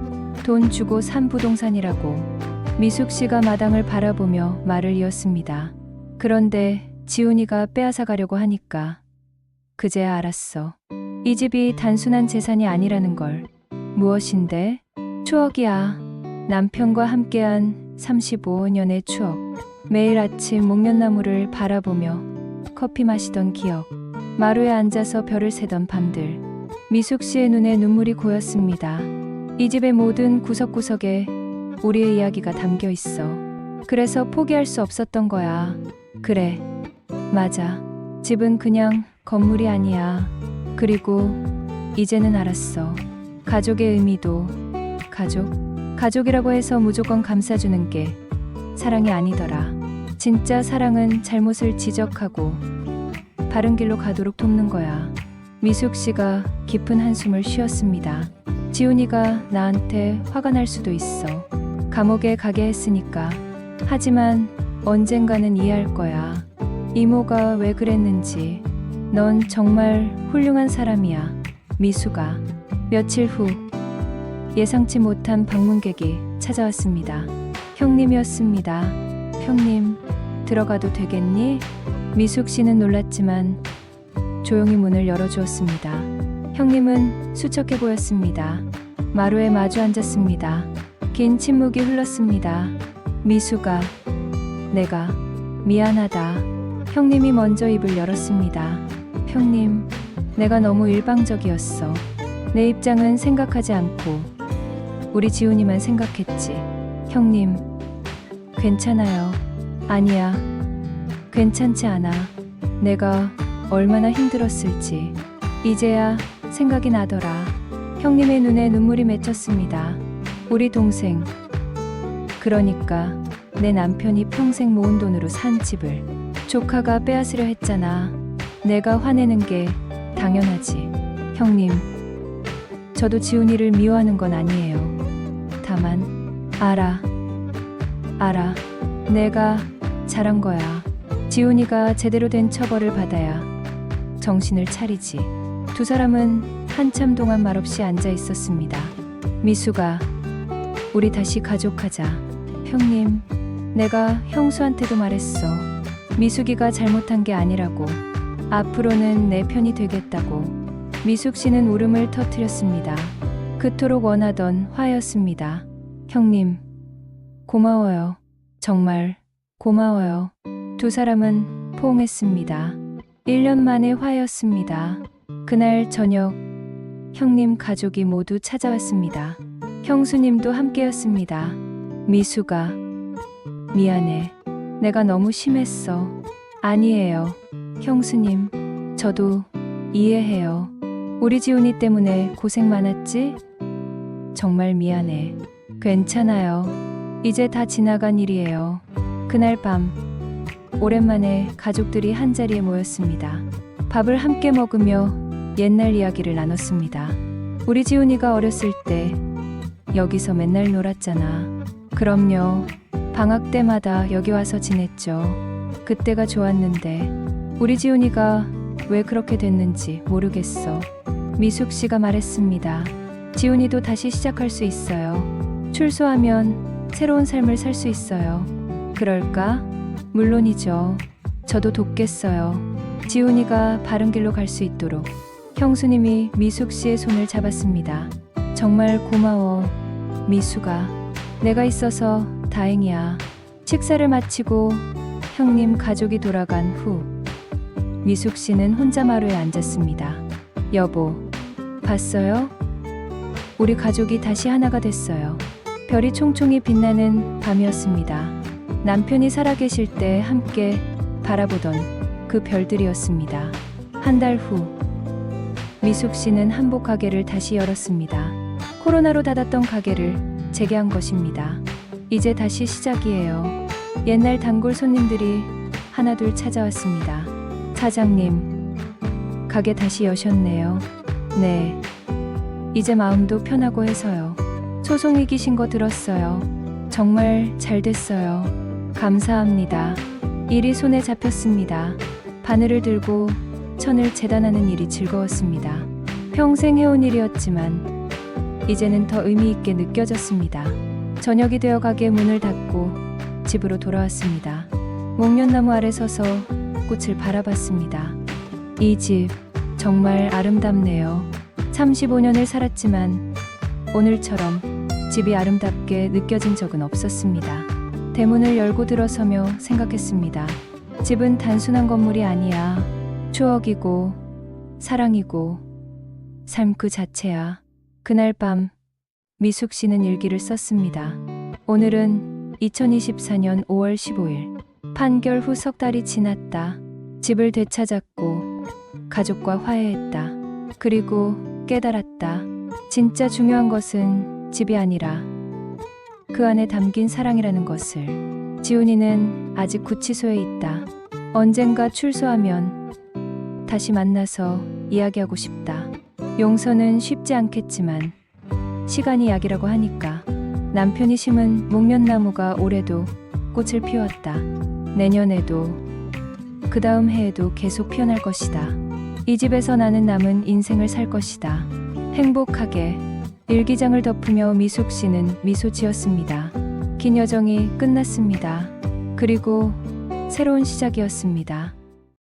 돈 주고 산 부동산이라고. 미숙 씨가 마당을 바라보며 말을 이었습니다. 그런데 지훈이가 빼앗아 가려고 하니까 그제야 알았어. 이 집이 단순한 재산이 아니라는 걸. 무엇인데? 추억이야. 남편과 함께한 35년의 추억. 매일 아침 목련나무를 바라보며 커피 마시던 기억, 마루에 앉아서 별을 세던 밤들. 미숙 씨의 눈에 눈물이 고였습니다. 이 집의 모든 구석구석에 우리의 이야기가 담겨 있어. 그래서 포기할 수 없었던 거야. 그래, 맞아. 집은 그냥 건물이 아니야. 그리고 이제는 알았어. 가족의 의미도 가족이라고 해서 무조건 감싸주는 게 사랑이 아니더라. 진짜 사랑은 잘못을 지적하고 바른 길로 가도록 돕는 거야. 미숙 씨가 깊은 한숨을 쉬었습니다. 지훈이가 나한테 화가 날 수도 있어. 감옥에 가게 했으니까. 하지만 언젠가는 이해할 거야. 이모가 왜 그랬는지. 넌 정말 훌륭한 사람이야, 미숙아. 며칠 후 예상치 못한 방문객이 찾아왔습니다. 형님이었습니다. 형님, 들어가도 되겠니? 미숙 씨는 놀랐지만 조용히 문을 열어주었습니다. 형님은 수척해 보였습니다. 마루에 마주 앉았습니다. 긴 침묵이 흘렀습니다. 미숙아, 내가 미안하다. 형님이 먼저 입을 열었습니다. 형님, 내가 너무 일방적이었어. 내 입장은 생각하지 않고 우리 지훈이만 생각했지. 형님, 괜찮아요. 아니야, 괜찮지 않아. 내가 얼마나 힘들었을지 이제야 생각이 나더라. 형님의 눈에 눈물이 맺혔습니다. 우리 동생, 그러니까 내 남편이 평생 모은 돈으로 산 집을 조카가 빼앗으려 했잖아. 내가 화내는 게 당연하지. 형님, 저도 지훈이를 미워하는 건 아니에요. 다만 알아. 내가 잘한 거야. 지훈이가 제대로 된 처벌을 받아야 정신을 차리지. 두 사람은 한참 동안 말없이 앉아 있었습니다. 미숙아, 우리 다시 가족하자. 형님, 내가 형수한테도 말했어. 미숙이가 잘못한 게 아니라고. 앞으로는 내 편이 되겠다고. 미숙 씨는 울음을 터뜨렸습니다. 그토록 원하던 화였습니다. 형님, 고마워요. 정말 고마워요. 두 사람은 포옹했습니다. 1년 만의 화였습니다. 그날 저녁, 형님 가족이 모두 찾아왔습니다. 형수님도 함께였습니다. 미숙아, 미안해. 내가 너무 심했어. 아니에요. 형수님, 저도 이해해요. 우리 지훈이 때문에 고생 많았지? 정말 미안해. 괜찮아요. 이제 다 지나간 일이에요. 그날 밤, 오랜만에 가족들이 한자리에 모였습니다. 밥을 함께 먹으며 옛날 이야기를 나눴습니다. 우리 지훈이가 어렸을 때 여기서 맨날 놀았잖아. 그럼요. 방학 때마다 여기 와서 지냈죠. 그때가 좋았는데 우리 지훈이가 왜 그렇게 됐는지 모르겠어. 미숙 씨가 말했습니다. 지훈이도 다시 시작할 수 있어요. 출소하면 새로운 삶을 살 수 있어요. 그럴까? 물론이죠. 저도 돕겠어요. 지훈이가 바른 길로 갈 수 있도록. 형수님이 미숙 씨의 손을 잡았습니다. 정말 고마워, 미숙아. 내가 있어서 다행이야. 식사를 마치고 형님 가족이 돌아간 후 미숙 씨는 혼자 마루에 앉았습니다. 여보, 봤어요? 우리 가족이 다시 하나가 됐어요. 별이 총총히 빛나는 밤이었습니다. 남편이 살아계실 때 함께 바라보던 그 별들이었습니다. 한 달 후, 미숙 씨는 한복 가게를 다시 열었습니다. 코로나로 닫았던 가게를 재개한 것입니다. 이제 다시 시작이에요. 옛날 단골 손님들이 하나둘 찾아왔습니다. 사장님, 가게 다시 여셨네요. 네. 이제 마음도 편하고 해서요. 소송 이기신 거 들었어요. 정말 잘 됐어요. 감사합니다. 일이 손에 잡혔습니다. 바늘을 들고 천을 재단하는 일이 즐거웠습니다. 평생 해온 일이었지만 이제는 더 의미 있게 느껴졌습니다. 저녁이 되어 가게 문을 닫고 집으로 돌아왔습니다. 목련나무 아래 서서 꽃을 바라봤습니다. 이 집 정말 아름답네요. 35년을 살았지만 오늘처럼 집이 아름답게 느껴진 적은 없었습니다. 대문을 열고 들어서며 생각했습니다. 집은 단순한 건물이 아니야. 추억이고 사랑이고 삶 그 자체야. 그날 밤 미숙 씨는 일기를 썼습니다. 오늘은 2024년 5월 15일. 판결 후 석 달이 지났다. 집을 되찾았고 가족과 화해했다. 그리고 깨달았다. 진짜 중요한 것은 집이 아니라 그 안에 담긴 사랑이라는 것을. 지훈이는 아직 구치소에 있다. 언젠가 출소하면 다시 만나서 이야기하고 싶다. 용서는 쉽지 않겠지만 시간이 약이라고 하니까. 남편이 심은 목련나무가 올해도 꽃을 피웠다. 내년에도 그 다음 해에도 계속 피어날 것이다. 이 집에서 나는 남은 인생을 살 것이다. 행복하게. 일기장을 덮으며 미숙 씨는 미소 지었습니다. 긴 여정이 끝났습니다. 그리고 새로운 시작이었습니다.